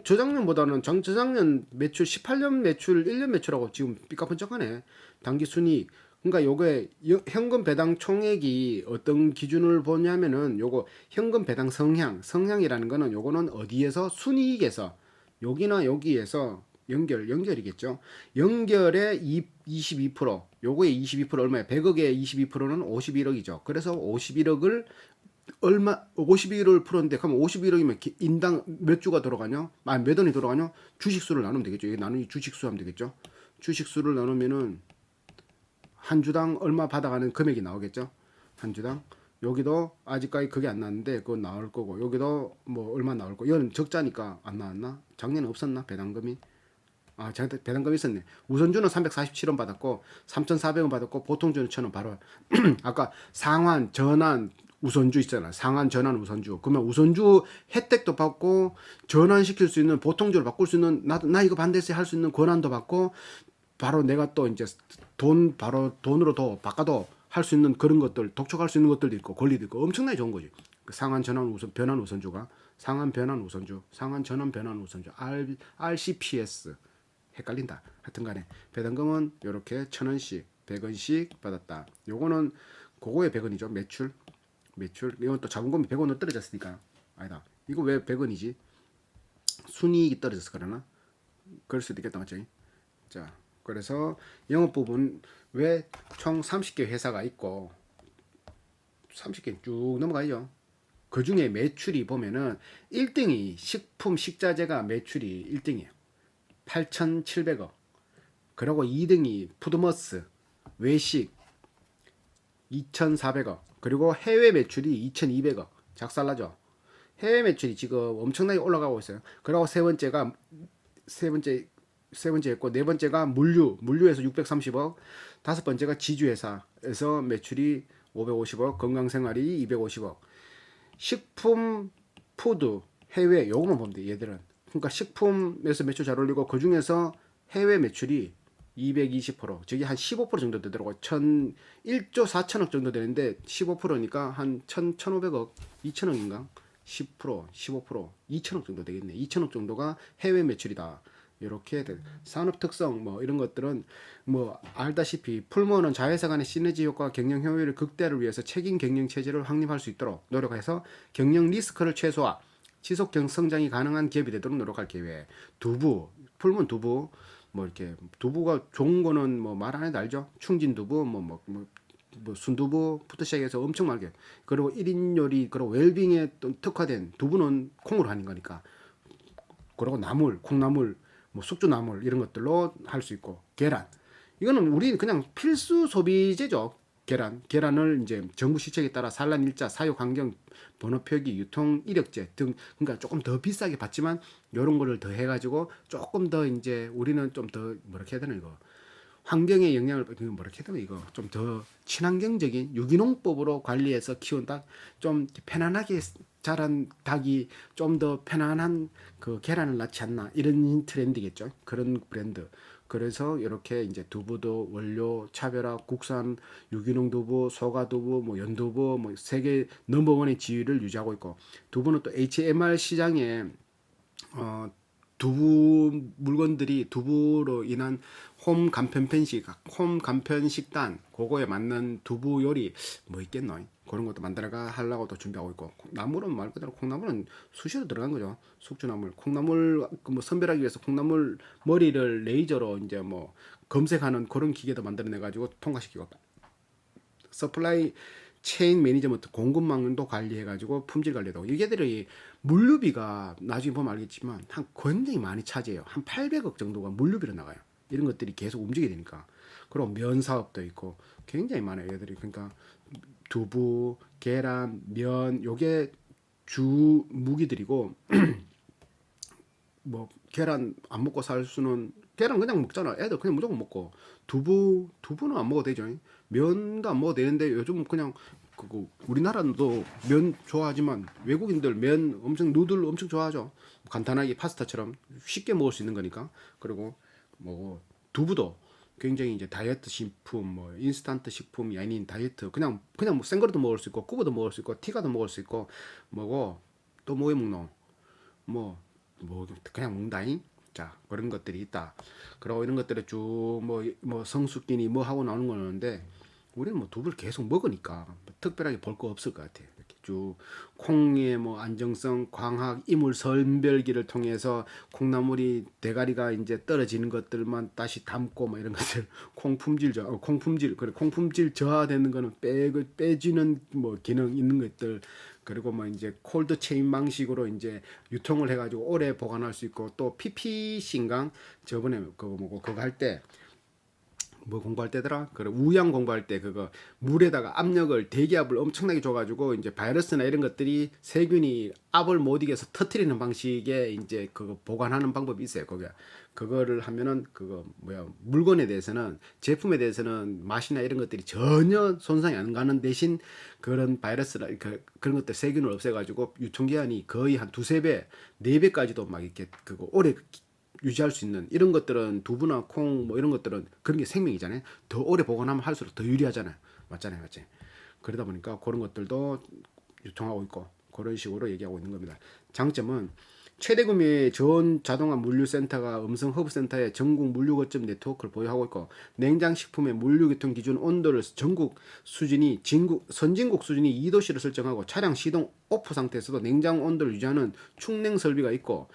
저작년보다는 저작년 매출 18년 매출 1년 매출하고 지금 삐까뻔쩍하네. 당기 순이익. 그러니까 요게 현금 배당 총액이 어떤 기준을 보냐면은 요거 현금 배당 성향이라는 거는 요거는 어디에서 순이익에서 여기나 여기에서 연결이겠죠. 연결의 22%, 요거의 22% 얼마야? 100억의 22%는 51억이죠. 그래서 51억을 51억을 풀었는데 그럼 51억이면 인당 몇 주가 돌아가냐? 몇 원이 돌아가냐? 주식수를 나누면 되겠죠. 이게 나누기 주식수 하면 되겠죠. 주식수를 나누면은 한 주당 얼마 받아가는 금액이 나오겠죠. 한 주당. 여기도 아직까지 그게 안 나왔는데 그건 나올 거고 여기도 뭐 얼마 나올 거. 이건 적자니까 안 나왔나? 작년에 없었나? 배당금이? 배당금이 있었네. 우선주는 347원 받았고 3,400원 받았고 보통주는 1,000원 바로 아까 상환, 전환, 우선주 있잖아. 상환, 전환, 우선주. 그러면 우선주 혜택도 받고 전환시킬 수 있는 보통주를 바꿀 수 있는 나 이거 반대세 할 수 있는 권한도 받고 바로 내가 또 이제 바로 돈으로 더 바꿔도 할 수 있는 그런 것들, 독촉할 수 있는 것들도 있고 권리도 있고 엄청나게 좋은 거지. 상환, 전환, 변환 우선주가 상환, 변환 우선주, 상환, 전환, 변환 우선주, RCPS 헷갈린다. 하여튼간에 배당금은 이렇게 1,000원씩, 100원씩 받았다. 요거는 그거의 100원이죠. 매출. 이건 또 자본금이 100원으로 떨어졌으니까 아니다. 이거 왜 100원이지? 순이익이 떨어져서 그러나? 그럴 수도 있겠다, 맞죠? 자, 그래서 영업 부분 왜 총 30개 회사가 있고 30개 쭉 넘어가죠. 그 중에 매출이 보면은 1등이 식품 식자재가 매출이 1등이에요. 8,700억. 그리고 2등이 푸드머스 외식 2,400억. 그리고 해외 매출이 2,200억. 작살나죠. 해외 매출이 지금 엄청나게 올라가고 있어요. 그리고 세 번째 세 번째였고 네 번째가 물류에서 630억, 다섯 번째가 지주회사에서 매출이 550억, 건강생활이 250억. 식품, 푸드, 해외 요거만 보면 돼 얘들은. 그러니까 식품에서 매출 잘 올리고 그 중에서 해외 매출이 220%, 저기 한 15% 정도 되더라고. 1조 4천억 정도 되는데 15%니까 한 1,500억, 2천억인가? 10%, 15%, 2천억 정도 되겠네. 2천억 정도가 해외 매출이다. 이렇게 산업 특성 뭐 이런 것들은 뭐 알다시피 풀무원은 자회사 간의 시너지 효과 경영 효율의 극대화를 위해서 책임 경영 체제를 확립할 수 있도록 노력해서 경영 리스크를 최소화, 지속 성장이 가능한 기업이 되도록 노력할 계획. 풀무원 두부 뭐 이렇게 두부가 좋은 거는 뭐 말 안 해도 알죠. 충진 두부 뭐 순두부 부터 시작해서 엄청 많게, 그리고 1인 요리, 그리고 웰빙에 또 특화된 두부는 콩으로 하는 거니까, 그리고 콩나물, 뭐 숙주나물 이런 것들로 할 수 있고, 계란 이거는 우리 그냥 필수 소비재죠. 계란을 이제 정부 시책에 따라 산란일자, 사육 환경, 번호 표기, 유통 이력제 등, 그러니까 조금 더 비싸게 받지만 이런 거를 더 해가지고 조금 더 이제 우리는 좀 더 뭐라 해야 되나 이거 환경에 영향을 뭐라 해야 되나 이거 좀 더 친환경적인 유기농법으로 관리해서 키운 닭, 좀 편안하게 자란 닭이 좀 더 편안한 그 계란을 낳지 않나, 이런 트렌드겠죠. 그런 브랜드. 그래서 이렇게 이제 두부도 원료 차별화, 국산 유기농 두부, 소가 두부, 뭐 연두부, 뭐 세계 넘버원의 지위를 유지하고 있고, 두부는 또 HMR 시장에 두부 물건들이, 두부로 인한 홈 간편 식단, 그거에 맞는 두부 요리 뭐 있겠노? 그런 것도 만들어가 하려고 또 준비하고 있고, 나물은 말 그대로 콩나물은 수시로 들어간 거죠. 숙주나물, 콩나물 뭐 선별하기 위해서 콩나물 머리를 레이저로 이제 뭐 검색하는 그런 기계도 만들어내 가지고 통과시키고, 서플라이 체인 매니저먼트, 공급망도 관리해가지고 품질 관리도, 이게들이 물류비가 나중에 보면 알겠지만 한 굉장히 많이 차지해요. 한 800억 정도가 물류비로 나가요. 이런 것들이 계속 움직이게 되니까. 그리고 면 사업도 있고 굉장히 많아요. 얘들이. 그러니까 두부, 계란, 면, 요게 주 무기들이고, 뭐 계란 안 먹고 살 수는, 계란 그냥 먹잖아. 애들 그냥 무조건 먹고, 두부는 안 먹어도 되죠. 면도 안 먹어도 되는데 요즘 그냥 그거, 우리나라도 면 좋아하지만 외국인들 면 엄청, 누들 엄청 좋아하죠. 간단하게 파스타처럼 쉽게 먹을 수 있는 거니까. 그리고 뭐 두부도 굉장히 이제 다이어트 식품, 뭐 인스턴트 식품이 아닌 다이어트, 그냥 뭐 생거리도 먹을 수 있고, 구워도 먹을 수 있고, 튀가도 먹을 수 있고, 뭐고 또 뭐에 먹노? 뭐 그냥 먹는다잉. 자, 그런 것들이 있다. 그리고 이런 것들을 쭉 뭐 성숙기니 뭐 하고 나오는 거는데, 우리는 뭐 두부를 계속 먹으니까 뭐 특별하게 볼 거 없을 것 같아. 이렇게 쭉 콩의 뭐 안정성, 광학, 이물 선별기를 통해서 콩나물이 대가리가 이제 떨어지는 것들만 다시 담고 뭐 이런 것들, 콩품질 저하되는 거는 빼주는 뭐 기능 있는 것들. 그리고 뭐 이제 콜드 체인 방식으로 이제 유통을 해가지고 오래 보관할 수 있고, 또 PPC인강 저번에 그거 할 때, 뭐 공부할 때더라? 그 우양 공부할 때 그거 물에다가 압력을, 대기압을 엄청나게 줘가지고 이제 바이러스나 이런 것들이, 세균이 압을 못 이겨서 터트리는 방식의 이제 그거 보관하는 방법이 있어요. 그거를 하면은 그거 물건에 대해서는, 제품에 대해서는 맛이나 이런 것들이 전혀 손상이 안 가는 대신, 그런 바이러스나 그런 것들 세균을 없애가지고 유통기한이 거의 한 두세 배, 네 배까지도 막 이렇게 그거 오래 유지할 수 있는 이런 것들은, 두부나 콩 뭐 이런 것들은 그런 게 생명이잖아요. 더 오래 보관하면 할수록 더 유리하잖아요. 맞잖아요, 맞지? 그러다 보니까 그런 것들도 유통하고 있고, 그런 식으로 얘기하고 있는 겁니다. 장점은 최대 규모의 전 자동화 물류센터가 음성 허브센터의 전국 물류 거점 네트워크를 보유하고 있고, 냉장식품의 물류교통 기준 온도를 선진국 수준이 2도씨를 설정하고, 차량 시동 오프 상태에서도 냉장 온도를 유지하는 충냉 설비가 있고,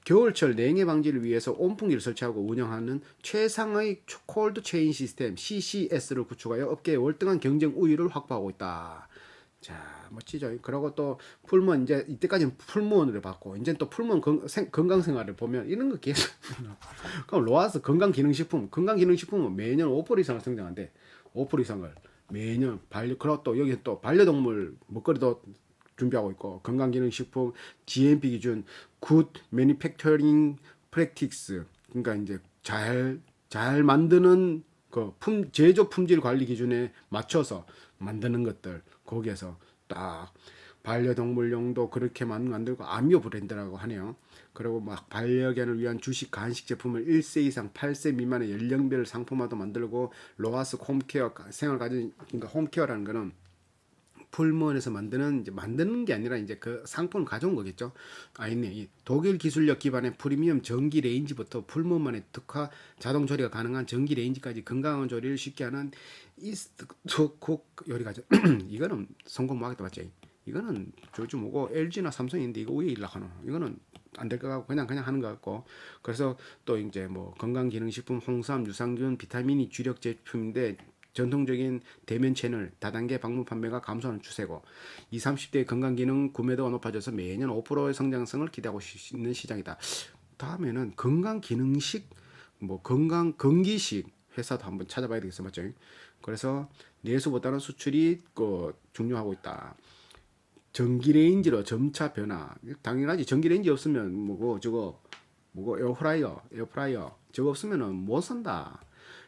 겨울철 냉해 방지를 위해서 온풍기를 설치하고 운영하는 최상의 콜드 체인 시스템 CCS를 구축하여 업계의 월등한 경쟁 우위를 확보하고 있다. 자, 멋지죠. 그리고 또 풀무원 이제 이때까지는 풀무원을 봤고 이제 또 풀무원 건강 생활을 보면 이런 거 계속 그럼 로아스 건강기능식품은 매년 5% 이상을 성장한대. 5% 이상을 매년 그리고 또 여기 또 반려동물 먹거리도 준비하고 있고 건강기능식품 GMP 기준 Good Manufacturing Practice 그러니까 이제 잘 만드는 그 제조 품질 관리 기준에 맞춰서 만드는 것들 거기에서 딱 반려동물용도 그렇게 만들고 아미오 브랜드라고 하네요. 그리고 막 반려견을 위한 주식 간식 제품을 1세 이상 8세 미만의 연령별 상품화도 만들고 로아스 홈케어 생활가전 그러니까 홈케어라는 거는 풀무원에서 만드는 게 아니라 이제 그 상품을 가져온 거겠죠. 아 있네. 이 독일 기술력 기반의 프리미엄 전기 레인지부터 풀무원만의 특화 자동 조리가 가능한 전기 레인지까지 건강한 조리를 쉽게 하는 이스트콕 요리가죠. 이거는 성공 못하겠다 맞지? 이거는 저주 뭐고 LG나 삼성인데 이거 왜 일락하노? 이거는 안 될 것 같고 그냥 하는 것 같고 그래서 또 이제 뭐 건강기능식품 홍삼 유산균 비타민이 주력 제품인데 전통적인 대면 채널 다단계 방문 판매가 감소하는 추세고 20, 30대 건강기능 구매도가 높아져서 매년 5%의 성장성을 기대하고 있는 시장이다. 다음에는 건강기능식 뭐 건기식 회사도 한번 찾아봐야 되겠어 맞죠? 그래서 내수보다는 수출이 중요하고 있다. 전기레인지로 점차 변화. 당연하지. 전기레인지 없으면 뭐고 에어프라이어 저거 없으면은 못 산다.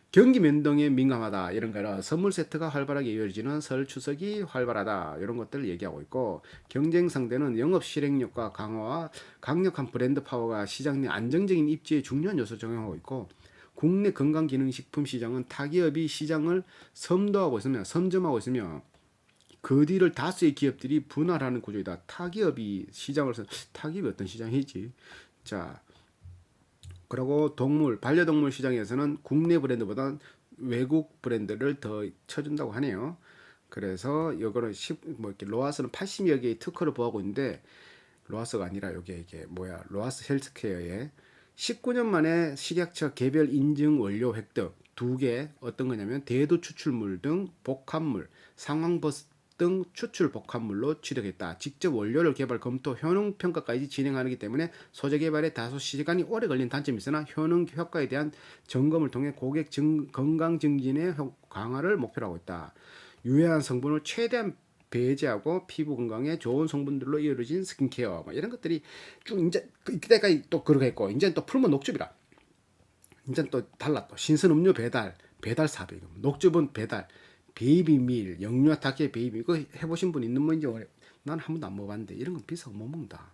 경기 변동에 민감하다 이런 거라 선물 세트가 활발하게 이어지는 설 추석이 활발하다 이런 것들을 얘기하고 있고 경쟁 상대는 영업 실행력과 강화와 강력한 브랜드 파워가 시장 내 안정적인 입지에 중요한 요소 적용하고 있고 국내 건강기능식품 시장은 타기업이 시장을 섬점하고 있으며 그 뒤를 다수의 기업들이 분할하는 구조이다. 타기업이 어떤 시장이지? 자, 그리고 반려동물 시장에서는 국내 브랜드보다 외국 브랜드를 더 쳐준다고 하네요. 그래서 이거는 이렇게 로아스는 80여 개의 특허를 보하고 있는데 로아스가 아니라 이게 뭐야? 로아스 헬스케어에 19년 만에 식약처 개별 인증 원료 획득 2개 어떤 거냐면 대두 추출물 등 복합물, 상황버스 등 추출 복합물로 취득했다. 직접 원료를 개발, 검토, 효능 평가까지 진행하기 때문에 소재 개발에 다소 시간이 오래 걸린 단점이 있으나 효능 효과에 대한 점검을 통해 고객 건강 증진의 강화를 목표로 하고 있다. 유해한 성분을 최대한 배제하고 피부 건강에 좋은 성분들로 이루어진 스킨케어 뭐 이런 것들이 쭉 이제 그때까지 또 그렇게 했고 이제 또 풀면 녹즙이라 이제 또 달라 또 신선 음료 배달 사비 녹즙은 배달 베이비밀 영유아 타키의 베이비 이거 해보신 분 있는 분인지 난 한 번도 안 먹어봤는데 이런 건 비싸고 못 먹는다.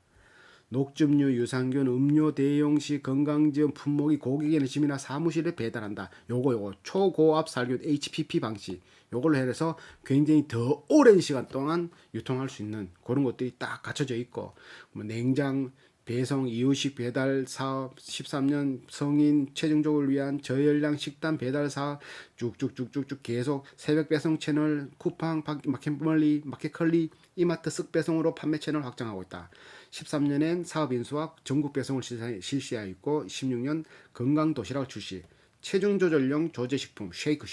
녹즙류, 유산균, 음료 대용식 건강지원 품목이 고객에는 짐이나 사무실에 배달한다. 요거 초고압 살균 HPP 방식 요걸로 해서 굉장히 더 오랜 시간 동안 유통할 수 있는 그런 것들이 딱 갖춰져 있고 뭐 냉장 배송 이유식 배달 사업 13년 성인 체중족을 위한 저열량 식단 배달 사업 쭉쭉쭉쭉쭉 계속 새벽 배송 채널 쿠팡 마켓컬리 이마트 쓱 배송으로 판매 채널 확장하고 있다. 13년엔 사업 인수와 전국 배송을 실시하여 있고 16년 건강 도시락을 출시. 체중 조절용 조제식품 쉐이크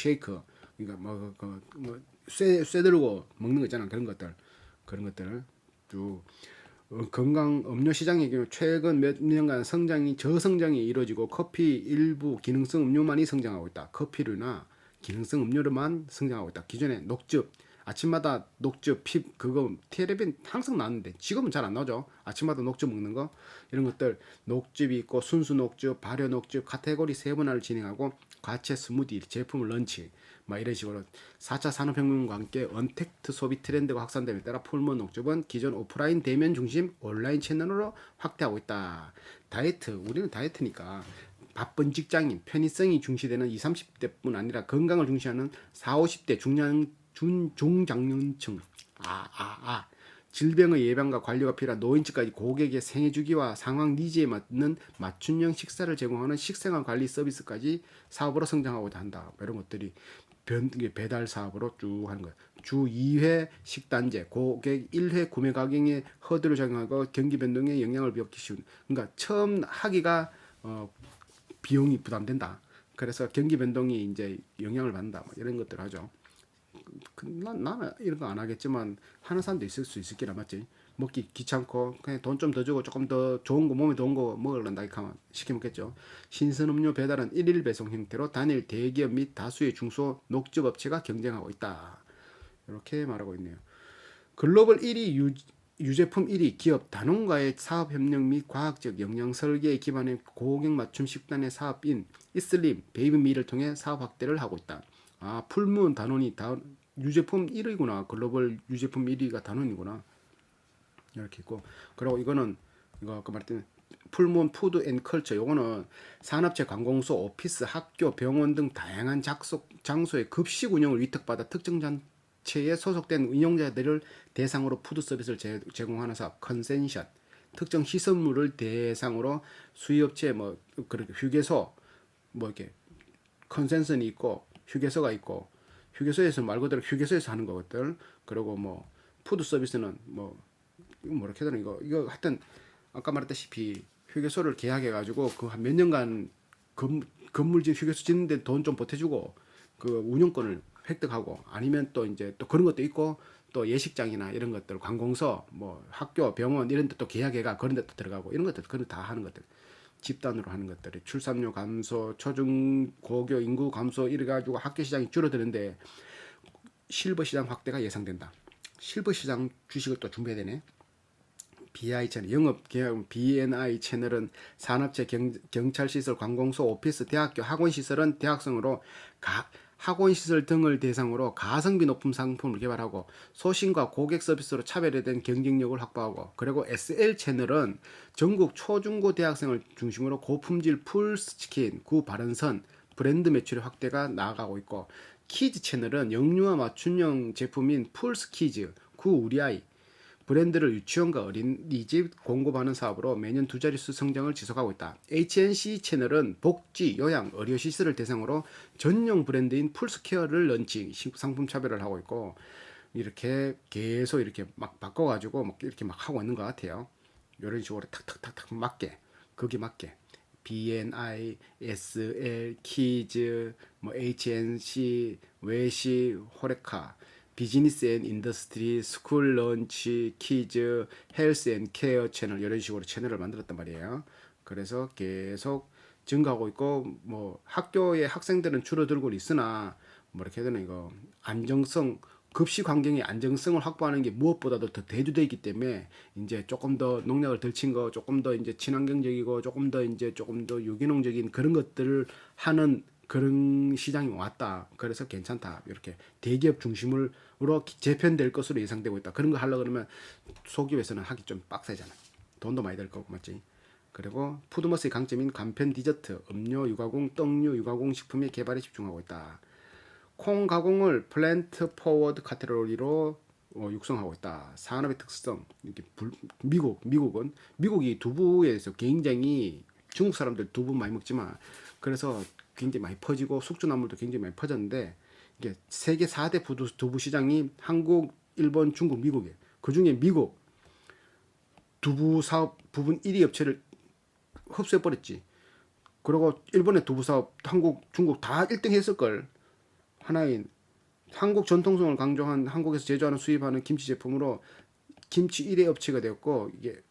그러니까 쇠 들고 먹는 거 있잖아 그런 것들 쭉 건강 음료 시장의 경우 최근 몇 년간 저성장이 이루어지고 커피 일부 기능성 음료만이 성장하고 있다. 커피류나 기능성 음료로만 성장하고 있다. 기존에 녹즙 아침마다 녹즙 그거 텔레비전 항상 나왔는데 지금은 잘 안 나오죠. 아침마다 녹즙 먹는 거 이런 것들 녹즙이 있고 순수 녹즙, 발효 녹즙 카테고리 세분화를 진행하고 과채 스무디 제품을 런치 막 이런 식으로 4차 산업혁명과 함께 언택트 소비 트렌드가 확산됨에 따라 풀무원 녹즙은 기존 오프라인 대면 중심 온라인 채널로 확대하고 있다. 우리는 다이어트니까 바쁜 직장인, 편의성이 중시되는 20, 30대뿐 아니라 건강을 중시하는 40, 50대 중장년층 질병의 예방과 관리가 필요한 노인층까지 고객의 생애 주기와 상황 니즈에 맞는 맞춤형 식사를 제공하는 식생활 관리 서비스까지 사업으로 성장하고자 한다. 이런 것들이 배달 사업으로 쭉 하는 거예요. 주 2회 식단제, 고객 1회 구매 가격에 허들을 적용하고 경기 변동에 영향을 미치기 쉬운. 그러니까 처음 하기가 비용이 부담된다. 그래서 경기 변동이 이제 영향을 받는다. 뭐 이런 것들 하죠. 나는 이런 거 안 하겠지만 하는 사람도 있을 수 있겠라 맞지? 먹기 귀찮고 그냥 돈 좀 더 주고 조금 더 좋은 거 몸에 좋은 거 먹으려다 이렇게 하면 시켜 먹겠죠. 신선 음료 배달은 일일 배송 형태로 단일 대기업 및 다수의 중소 녹즙 업체가 경쟁하고 있다. 이렇게 말하고 있네요. 글로벌 1위 유제품 1위 기업 다농과의 사업협력 및 과학적 영양 설계에 기반한 고객 맞춤 식단의 사업인 이슬림 베이비밀을 통해 사업 확대를 하고 있다. 아 풀무원 단원이 유제품 1위구나. 글로벌 유제품 1위가 단원이구나. 이렇게 있고 그리고 이거는 이거 아까 말했던 풀무원 푸드 앤 컬처 요거는 산업체 관공서 오피스 학교 병원 등 다양한 장소의 급식 운영을 위탁받아 특정 단체에 소속된 운영자들을 대상으로 푸드 서비스를 제공하는 사업 컨센션 특정 시설물을 대상으로 수의업체 뭐 그렇게 휴게소 뭐 이렇게 컨센션이 있고 휴게소가 있고 휴게소에서 말 그대로 휴게소에서 하는 거거든. 그리고 뭐 푸드 서비스는 뭐 뭐렇게 되는 이거 하여튼 아까 말했다시피 휴게소를 계약해 가지고 그 한 몇 년간 건물 휴게소 짓는데 돈 좀 보태주고 그 운영권을 획득하고 아니면 또 이제 또 그런 것도 있고 또 예식장이나 이런 것들 관공서 뭐 학교 병원 이런 데 또 계약해가 그런 데 또 들어가고 이런 것들 그런 다 하는 것들 집단으로 하는 것들이 출산율 감소 초중 고교 인구 감소 이래 가지고 학교 시장이 줄어드는데 실버 시장 확대가 예상된다. 실버 시장 주식을 또 준비해야 되네. BI 채널, 영업 계약 BNI 채널은 산업체, 경찰 시설, 관공서, 오피스, 대학교, 학원 시설은 대학생으로 학원 시설 등을 대상으로 가성비 높은 상품을 개발하고 소신과 고객 서비스로 차별화된 경쟁력을 확보하고 그리고 SL 채널은 전국 초중고 대학생을 중심으로 고품질 풀스치킨, 구바른선 브랜드 매출의 확대가 나아가고 있고 키즈 채널은 영유아 맞춤형 제품인 풀스키즈, 구우리아이 브랜드를 유치원과 어린이집 공급하는 사업으로 매년 두 자릿수 성장을 지속하고 있다. HNC 채널은 복지, 요양, 의료시설을 대상으로 전용 브랜드인 풀스케어를 런칭, 상품 차별을 하고 있고 이렇게 계속 이렇게 막 바꿔가지고 막 이렇게 막 하고 있는 것 같아요. 이런 식으로 탁탁탁탁 맞게 거기 맞게 BNI, SL, 키즈, 뭐 HNC, 외시, 호레카 비즈니스 앤 인더스트리, 스쿨 런치, 키즈, 헬스 앤 케어 채널 이런 식으로 채널을 만들었단 말이에요. 그래서 계속 증가하고 있고 뭐 학교의 학생들은 줄어들고 있으나 뭐 이렇게 되는 이거 안정성 급식 환경의 안정성을 확보하는 게 무엇보다도 더 대두되어 있기 때문에 이제 조금 더 농약을 덜 친 거, 조금 더 이제 친환경적이고 조금 더 이제 조금 더 유기농적인 그런 것들을 하는 그런 시장이 왔다. 그래서 괜찮다. 이렇게 대기업 중심으로 재편될 것으로 예상되고 있다. 그런 거 하려고 그러면 소기업에서는 하기 좀 빡세잖아. 돈도 많이 들 거고 맞지? 그리고 푸드머스의 강점인 간편 디저트, 음료 유가공, 떡류 유가공 식품의 개발에 집중하고 있다. 콩 가공을 플랜트 포워드 카테고리로 육성하고 있다. 산업의 특성, 이렇게 미국이 두부에 대해서 굉장히 중국 사람들 두부 많이 먹지만 그래서 굉장히 많이 퍼지고 숙주나물도 굉장히 많이 퍼졌는데 이게 세계 4대 두부 시장이 한국, 일본, 중국, 미국이에요. 그 중에 미국 두부 사업 부분 1위 업체를 흡수해 버렸지. 그리고 일본의 두부 사업 한국, 중국 다 1등 했을 걸. 하나인 한국 전통성을 강조한 한국에서 제조하는 수입하는 김치 제품으로 김치 1위 업체가 되었고 이게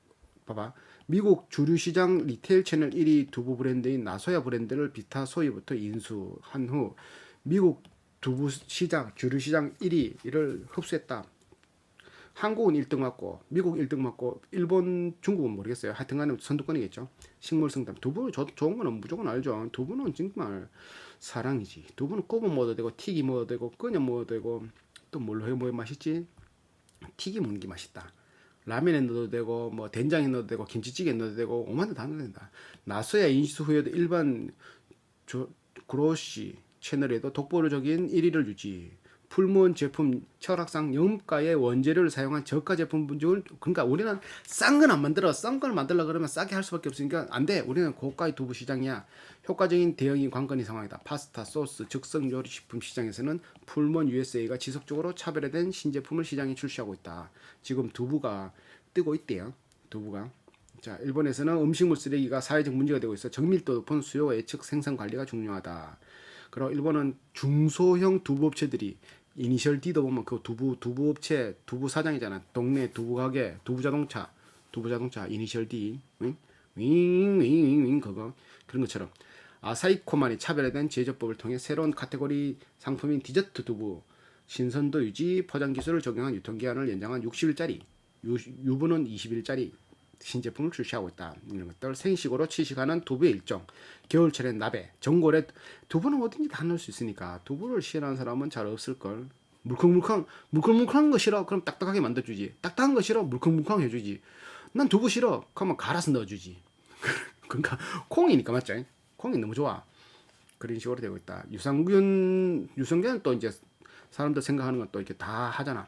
봐봐 미국 주류 시장 리테일 채널 1위 두부 브랜드인 나소야 브랜드를 비타 소이부터 인수한 후 미국 두부 시장 주류 시장 1위를 흡수했다. 한국은 1등 맞고 미국 1등 맞고 일본 중국은 모르겠어요. 하여튼간에 선두권이겠죠. 식물성담 두부 좋은 거는 무조건 알죠. 두부는 정말 사랑이지. 두부는 굽어 먹어도 되고 튀기 먹어도 되고 끓여 먹어도 되고 또 뭘로 해 먹으면 맛있지? 튀기 먹는 게 맛있다. 라면에 넣어도 되고 뭐 된장에 넣어도 되고 김치찌개에 넣어도 되고 오만 데다 넣어도 된다. 나서야 인수 후에도 일반 그로시 채널에도 독보적인 1위를 유지. 풀무원 제품 철학상 영가의 원재료를 사용한 저가 제품 분중을 그러니까 우리는 싼 건 안 만들어. 싼 걸 만들려 그러면 싸게 할 수밖에 없으니까 안 돼. 우리는 고가의 두부 시장이야. 효과적인 대응이 관건이 상황이다. 파스타, 소스, 즉석 요리 식품 시장에서는 풀무원 USA가 지속적으로 차별화된 신제품을 시장에 출시하고 있다. 지금 두부가 뜨고 있대요. 두부가. 자, 일본에서는 음식물 쓰레기가 사회적 문제가 되고 있어 정밀도 높은 수요 예측 생산 관리가 중요하다. 그리고 일본은 중소형 두부업체들이 이니셜 D도 보면 그 두부 업체 두부 사장이잖아. 동네 두부 가게 두부 자동차 이니셜 D 윙윙윙윙 그거 그런 것처럼 아사히코만이 차별화된 제조법을 통해 새로운 카테고리 상품인 디저트 두부 신선도 유지 포장 기술을 적용한 유통기한을 연장한 60일짜리 유부는 20일짜리 신제품을 출시하고 있다. 이런 것들 생식으로 취식하는 두부의 일종 겨울철엔 나베 전골에 두부는 어딘지 다 넣을 수 있으니까 두부를 싫어하는 사람은 잘 없을걸. 물컹물컹한 거 싫어 그럼 딱딱하게 만들어주지. 딱딱한 거 싫어 물컹물컹 해주지. 난 두부 싫어 그러면 갈아서 넣어주지. 그러니까 콩이니까 맞죠? 콩이 너무 좋아. 그런 식으로 되고 있다. 유산균은 또 이제 사람들 생각하는 건 또 이렇게 다 하잖아.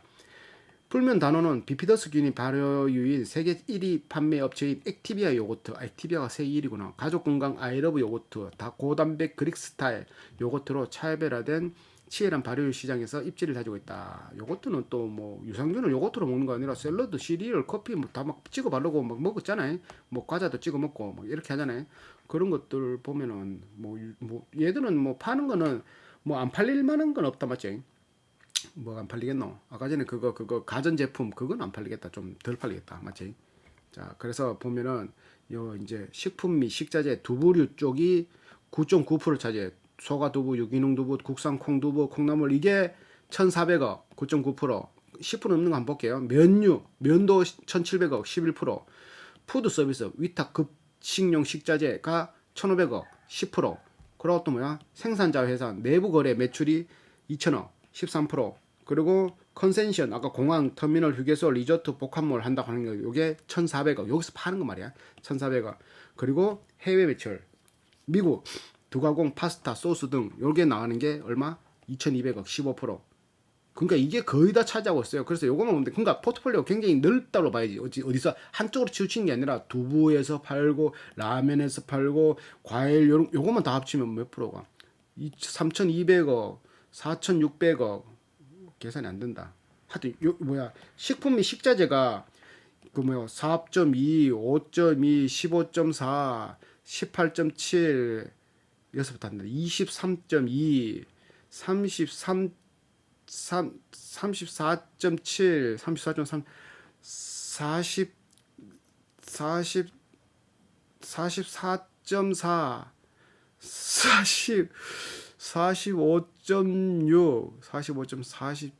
풀면 단호는 비피더스균이 발효유인 세계 1위 판매 업체인 액티비아 요거트. 액티비아가 세계 1위구나. 가족건강 아이러브 요거트. 다 고단백 그릭 스타일 요거트로 차별화된 치열한 발효유 시장에서 입지를 다지고 있다. 요거트는 또 뭐 유산균을 요거트로 먹는 거 아니라 샐러드, 시리얼, 커피 뭐 다 막 찍어 바르고 막 먹었잖아요. 뭐 과자도 찍어 먹고 막 이렇게 하잖아요. 그런 것들 보면은 뭐 얘들은 뭐 파는 거는 뭐 안 팔릴 만한 건 없다 맞지? 뭐가 안 팔리겠노? 아까 전에 그거 가전제품 그건 안 팔리겠다. 좀 덜 팔리겠다. 맞지? 자, 그래서 보면은 요 이제 식품 및 식자재 두부류 쪽이 9.9% 차지해. 소가 두부, 유기농 두부, 국산 콩두부, 콩나물 이게 1,400억, 9.9%. 10% 넘는 거 한번 볼게요. 면도 1,700억, 11%. 푸드 서비스, 위탁 급식용 식자재가 1,500억, 10%. 그리고 또 뭐야? 생산자 회사 내부 거래 매출이 2,000억, 13%. 그리고 컨센션 아까 공항 터미널 휴게소 리조트 복합몰 한다고 하는 거 요게 1,400억. 여기서 파는 거 말이야. 1,400억. 그리고 해외 매출 미국 두가공 파스타 소스 등 요게 나가는 게 얼마? 2,200억 15%. 그러니까 이게 거의 다 차지하고 있어요. 그래서 요거만 보면 돼. 그러니까 포트폴리오가 굉장히 넓다고 봐야지. 어디서 한쪽으로 치우친 게 아니라 두부에서 팔고 라면에서 팔고 과일 요거만 다 합치면 몇 프로가? 3,200억 4,600억 계산이 안 된다. 하여튼 식품 및 식자재가 그 4.2, 5.2, 15.4, 18.7 여기서부터 한다. 23.2, 33, 34.7, 34.3, 40, 44.4, 40, 45.6, 45.40,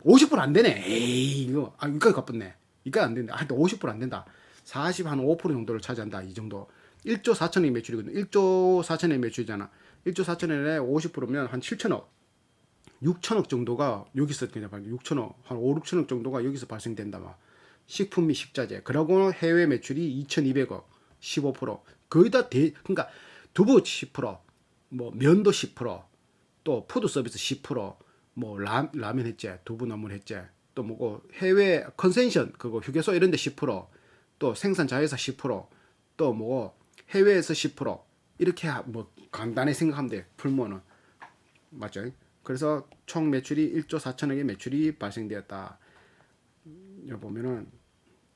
50%안 되네. 에이, 이거, 여기까지 가쁘네. 이까지 안 된다. 하여튼 50%안 된다. 40, 한 5% 정도를 차지한다. 이 정도. 1조 4천억의 매출이거든. 1조 4천억의 매출이잖아. 1조 4천억에 50%면 한 7천억. 6천억 정도가 여기서 그냥 6천억, 한 5, 6천억 정도가 여기서 발생된다. 막. 식품 및 식자재. 그러고 해외 매출이 2,200억, 15%. 거의 다 그러니까 두부 10%, 뭐 면도 10%, 또 푸드 서비스 10%, 뭐 라면 했지, 두부 나물 했지, 또 뭐고 해외 컨센션 그거 휴게소 이런 데 10%, 또 생산 자회사 10%, 또 뭐고 해외에서 10% 이렇게 뭐 간단히 생각하면 돼. 풀모는 맞죠? 그래서 총 매출이 1조 4천억의 매출이 발생되었다. 여기 보면은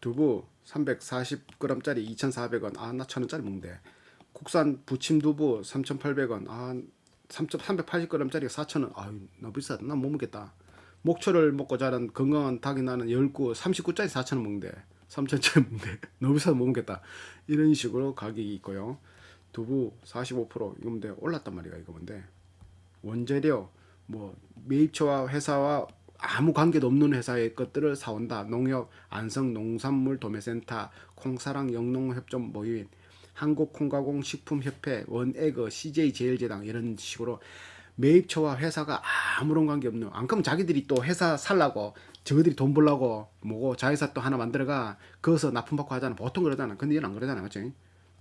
두부 340g짜리 2,400원. 아, 나 1,000원짜리 먹는데. 국산 부침 두부 3,800원. 아, 380g짜리가 4,000원. 아유, 너무 비싸다. 난 못 먹겠다. 목초를 먹고 자란 건강한 닭이 나는 10구 39짜리 4,000원 먹는데 3,000원짜리 먹는데 너무 비싸서 못 먹겠다. 이런 식으로 가격이 있고요. 두부 45% 이거 뭔데 올랐단 말이야. 이거 뭔데 원재료 뭐 매입처와 회사와 아무 관계도 없는 회사의 것들을 사온다. 농협, 안성 농산물 도매센터, 콩사랑 영농협점 모임, 한국콩가공식품협회, 원에그, CJ제일제당 이런 식으로 매입처와 회사가 아무런 관계 없는. 안 그러면 자기들이 또 회사 살라고 저들이 돈 벌라고 뭐고 자회사 또 하나 만들어가 거기서 납품받고 하잖아. 보통 그러잖아. 근데 얘는 안 그러잖아. 맞지?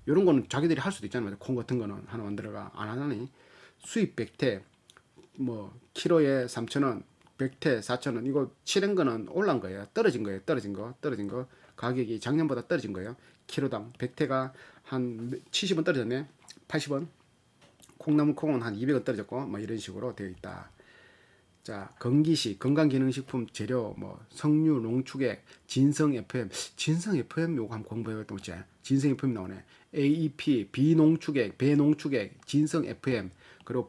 이런 거는 자기들이 할 수도 있잖아. 콩 같은 거는 하나 만들어가 안 하나니. 수입 백태 뭐 키로에 3,000원, 백태 4,000원. 이거 칠한 거는 올란 거예요. 떨어진 거예요. 떨어진 거. 가격이 작년보다 떨어진 거예요. 키로당 백태가 한 70원 떨어졌네. 80원. 콩나물 콩은 한 200원 떨어졌고 뭐 이런 식으로 되어 있다. 자, 건기시 건강기능식품 재료 뭐 석류 농축액 진성 FM 요거 한번 공부해봤던 거지. 진성 FM 나오네. AEP 비농축액 배농축액 진성 FM 그리고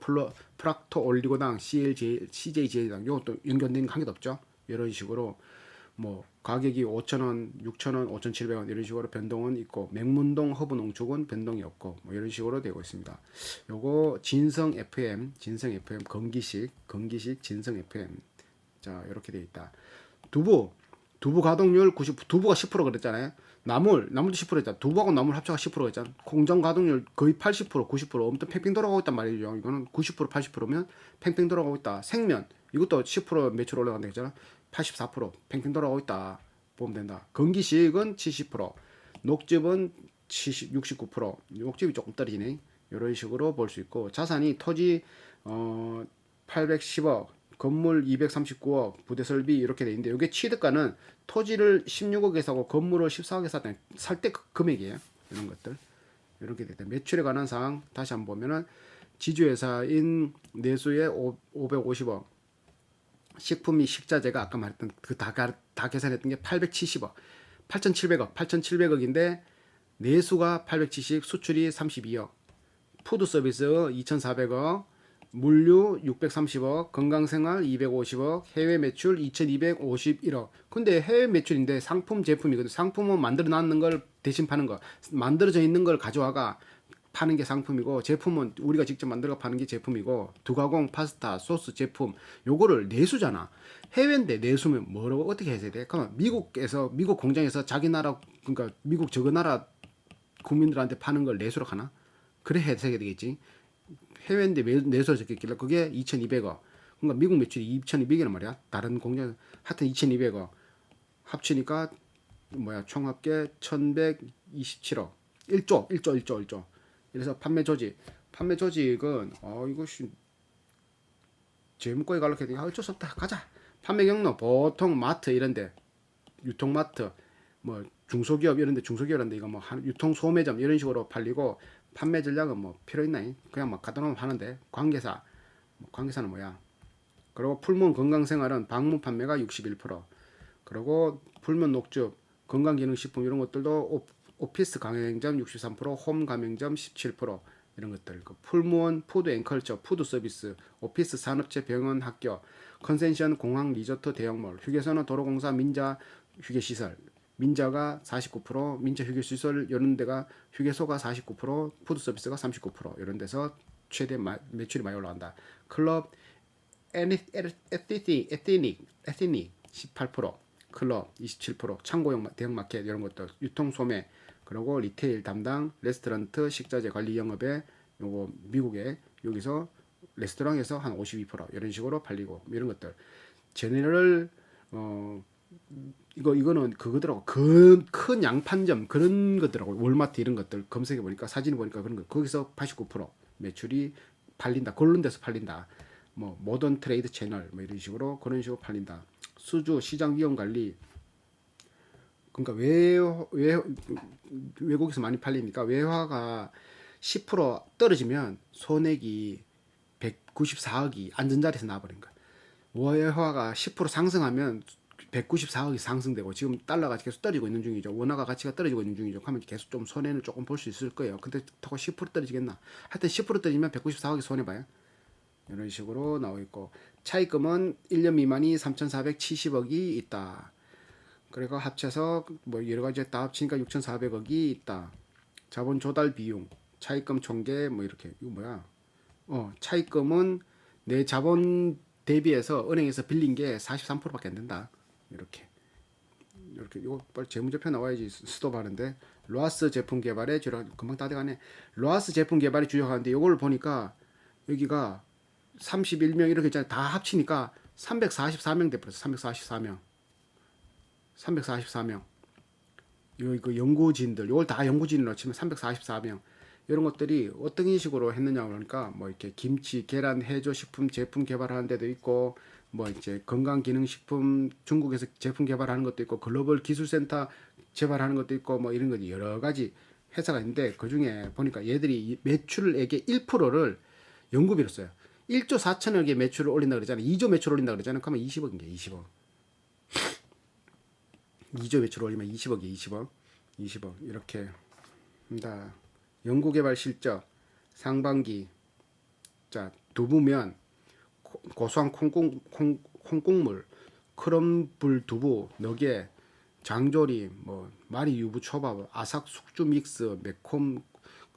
프락토 올리고당, CJ당 이것도 연결된 한 개도 없죠. 이런 식으로 뭐 가격이 5,000원, 6,000원, 5,700원 이런 식으로 변동은 있고 맹문동 허브 농축은 변동이 없고 뭐 이런 식으로 되고 있습니다. 요거 진성 FM 건기식 진성 FM 자 이렇게 되어 있다. 두부 가동률 90, 두부가 10% 그랬잖아요. 나물도 10%였잖아. 두부하고 나물 합쳐가 10%였잖아. 공정 가동률 거의 80%, 90% 엄청 팽팽 돌아가고 있단 말이죠. 이거는 90%, 80%면 팽팽 돌아가고 있다. 생면 이것도 10% 매출 올라간다 했잖아. 84% 팽팽 돌아가고 있다. 보면 된다. 건기식은 70%, 녹즙은 69%, 녹즙이 조금 떨어지네. 이런 식으로 볼 수 있고 자산이 토지 810억, 건물 239억, 부대 설비 이렇게 돼 있는데 이게 취득가는 토지를 16억에 사고 건물을 14억에 샀다 살 때 금액이에요. 이런 것들 이렇게 됐다. 매출에 관한 사항 다시 한번 보면은 지주회사인 내수의 550억, 식품 및 식자재가 아까 말했던 그 다 계산했던 게 870억, 8,700억인데 내수가 870, 수출이 32억, 푸드 서비스 2,400억, 물류 630억, 건강생활 250억, 해외 매출 2,251억. 근데 해외 매출인데 상품 제품이거든. 상품은 만들어 놨는 걸 대신 파는 거. 만들어져 있는 걸 가져와가 파는 게 상품이고 제품은 우리가 직접 만들어 파는 게 제품이고 두가공 파스타 소스 제품 요거를 내수잖아. 해외인데 내수면 뭐라고 어떻게 해야 돼? 그러면 미국 공장에서 자기 나라 그러니까 미국 저거 나라 국민들한테 파는 걸 내수로 가나? 그래 해석이 되겠지. 해외인데 내수로 적혔길래 그게 2,200억. 그러니까 미국 매출이 2,200이란 말이야. 다른 공장 하여튼 2,200억 합치니까 뭐야 총합계 1,127억. 1조. 그래서 판매 조직은 이것이 재무과에 가려고 했더니 어쩔 수 없다. 가자. 판매 경로 보통 마트 이런데 유통마트 뭐 중소기업 이런데 중소기업인데 이거 뭐 유통 소매점 이런 식으로 팔리고 판매 전략은 뭐 필요 있나? 그냥 막 갖다 놓으면 하는데 관계사는 뭐야? 그리고 풀문 건강생활은 방문 판매가 61%. 그리고 풀문 녹즙 건강기능식품 이런 것들도 오피스 가맹점 63%, 홈 가맹점 17% 이런 것들. 그 풀무원 푸드 앤컬처 푸드 서비스, 오피스 산업체 병원 학교, 컨센션 공항 리조트 대형몰, 휴게소는 도로공사 민자 휴게시설, 민자가 49%, 민자 휴게시설 이런 데가 휴게소가 49%, 푸드 서비스가 39% 이런 데서 최대 매출이 많이 올라간다. 클럽 에티닉 18%, 클럽 27%, 창고용 대형마켓 이런 것들, 유통 소매 그리고 리테일 담당, 레스토랑트 식자재 관리 영업에 요거 미국에 여기서 레스토랑에서 한 52% 이런 식으로 팔리고 이런 것들. 제네럴 이거는 그거더라고. 큰 양판점 그런 것더라고. 월마트 이런 것들 검색해 보니까 사진 보니까 그런 거 거기서 89% 매출이 팔린다. 그런 데서 팔린다. 뭐 모던 트레이드 채널 뭐 이런 식으로 그런 식으로 팔린다. 수주 시장 위험 관리 그러니까 외국에서 많이 팔리니까 외화가 10% 떨어지면 손해기 194억이 안전자리에서 나와버린 거야. 외화가 10% 상승하면 194억이 상승되고 지금 달러가 계속 떨어지고 있는 중이죠. 원화가 가치가 떨어지고 있는 중이죠. 그러면 계속 좀 손해는 조금 볼 수 있을 거예요. 근데 더 10% 떨어지겠나? 하여튼 10% 떨어지면 194억이 손해봐요. 이런 식으로 나와 있고 차입금은 1년 미만이 3,470억이 있다. 그리고 합쳐서 뭐 여러 가지 다 합치니까 6,400억이 있다. 자본 조달 비용, 차입금 총계 뭐 이렇게 이거 뭐야? 차입금은 내 자본 대비해서 은행에서 빌린 게 43%밖에 안 된다. 이렇게 이거 빨리 재무제표 나와야지 스톱하는데 로아스 제품 개발에 주력 금방 따라가네. 로아스 제품 개발이 주력하는데 이걸 보니까 여기가 31명 이렇게 있잖아요. 다 합치니까 344명 돼버렸어. 344명. 이거 연구진들, 이걸 다 연구진으로 치면 344명. 이런 것들이 어떤 식으로 했느냐 그러니까 뭐 이렇게 김치, 계란, 해조 식품 제품 개발하는 데도 있고 뭐 이제 건강기능식품 중국에서 제품 개발하는 것도 있고 글로벌 기술센터 개발하는 것도 있고 뭐 이런 거 여러 가지 회사가 있는데 그 중에 보니까 얘들이 매출액의 1%를 연구비로 써요. 1조 4천억의 매출을 올린다 그러잖아요. 2조 매출 올린다 그러잖아요. 그러면 20억인 게 20억. 2조 매출 올리면 20억 이렇게 합니다. 연구개발 실적 상반기 자, 두부면 고소한 콩국물, 크럼블 두부, 너겟, 장조림, 뭐 마리 유부 초밥, 아삭 숙주 믹스, 매콤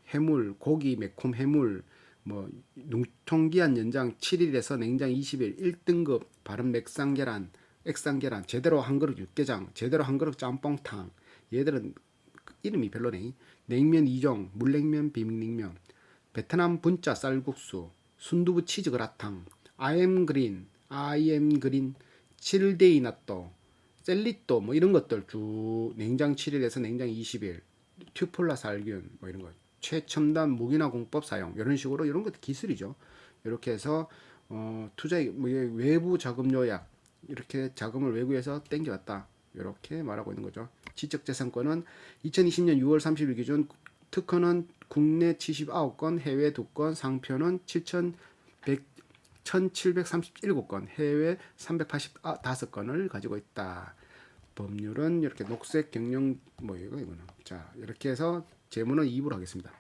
해물, 고기 매콤 해물, 뭐 융통기한 연장 7일에서 냉장 20일, 1등급 바른 액상계란, 제대로 한 그릇 육개장, 제대로 한 그릇 짬뽕탕. 얘들은 이름이 별로네. 냉면 2종, 물냉면, 비빔냉면, 베트남 분짜 쌀국수, 순두부 치즈 그라탕, I am 그린, 7데이 나또, 셀리또 뭐 이런 것들 쭉 냉장 7일에서 냉장 20일, 튜폴라 살균 뭐 이런 거, 최첨단 무기나 공법 사용 이런 식으로 이런 것도 기술이죠. 이렇게 해서 투자 뭐 외부 자금 요약 이렇게 자금을 외국에서 땡겨왔다. 이렇게 말하고 있는 거죠. 지적재산권은 2020년 6월 30일 기준 특허는 국내 79건, 해외 2건, 상표는 1737건, 해외 385건을 가지고 있다. 법률은 이렇게 녹색 경영 뭐 이거는 자 이렇게 해서 재무는 2부로 하겠습니다.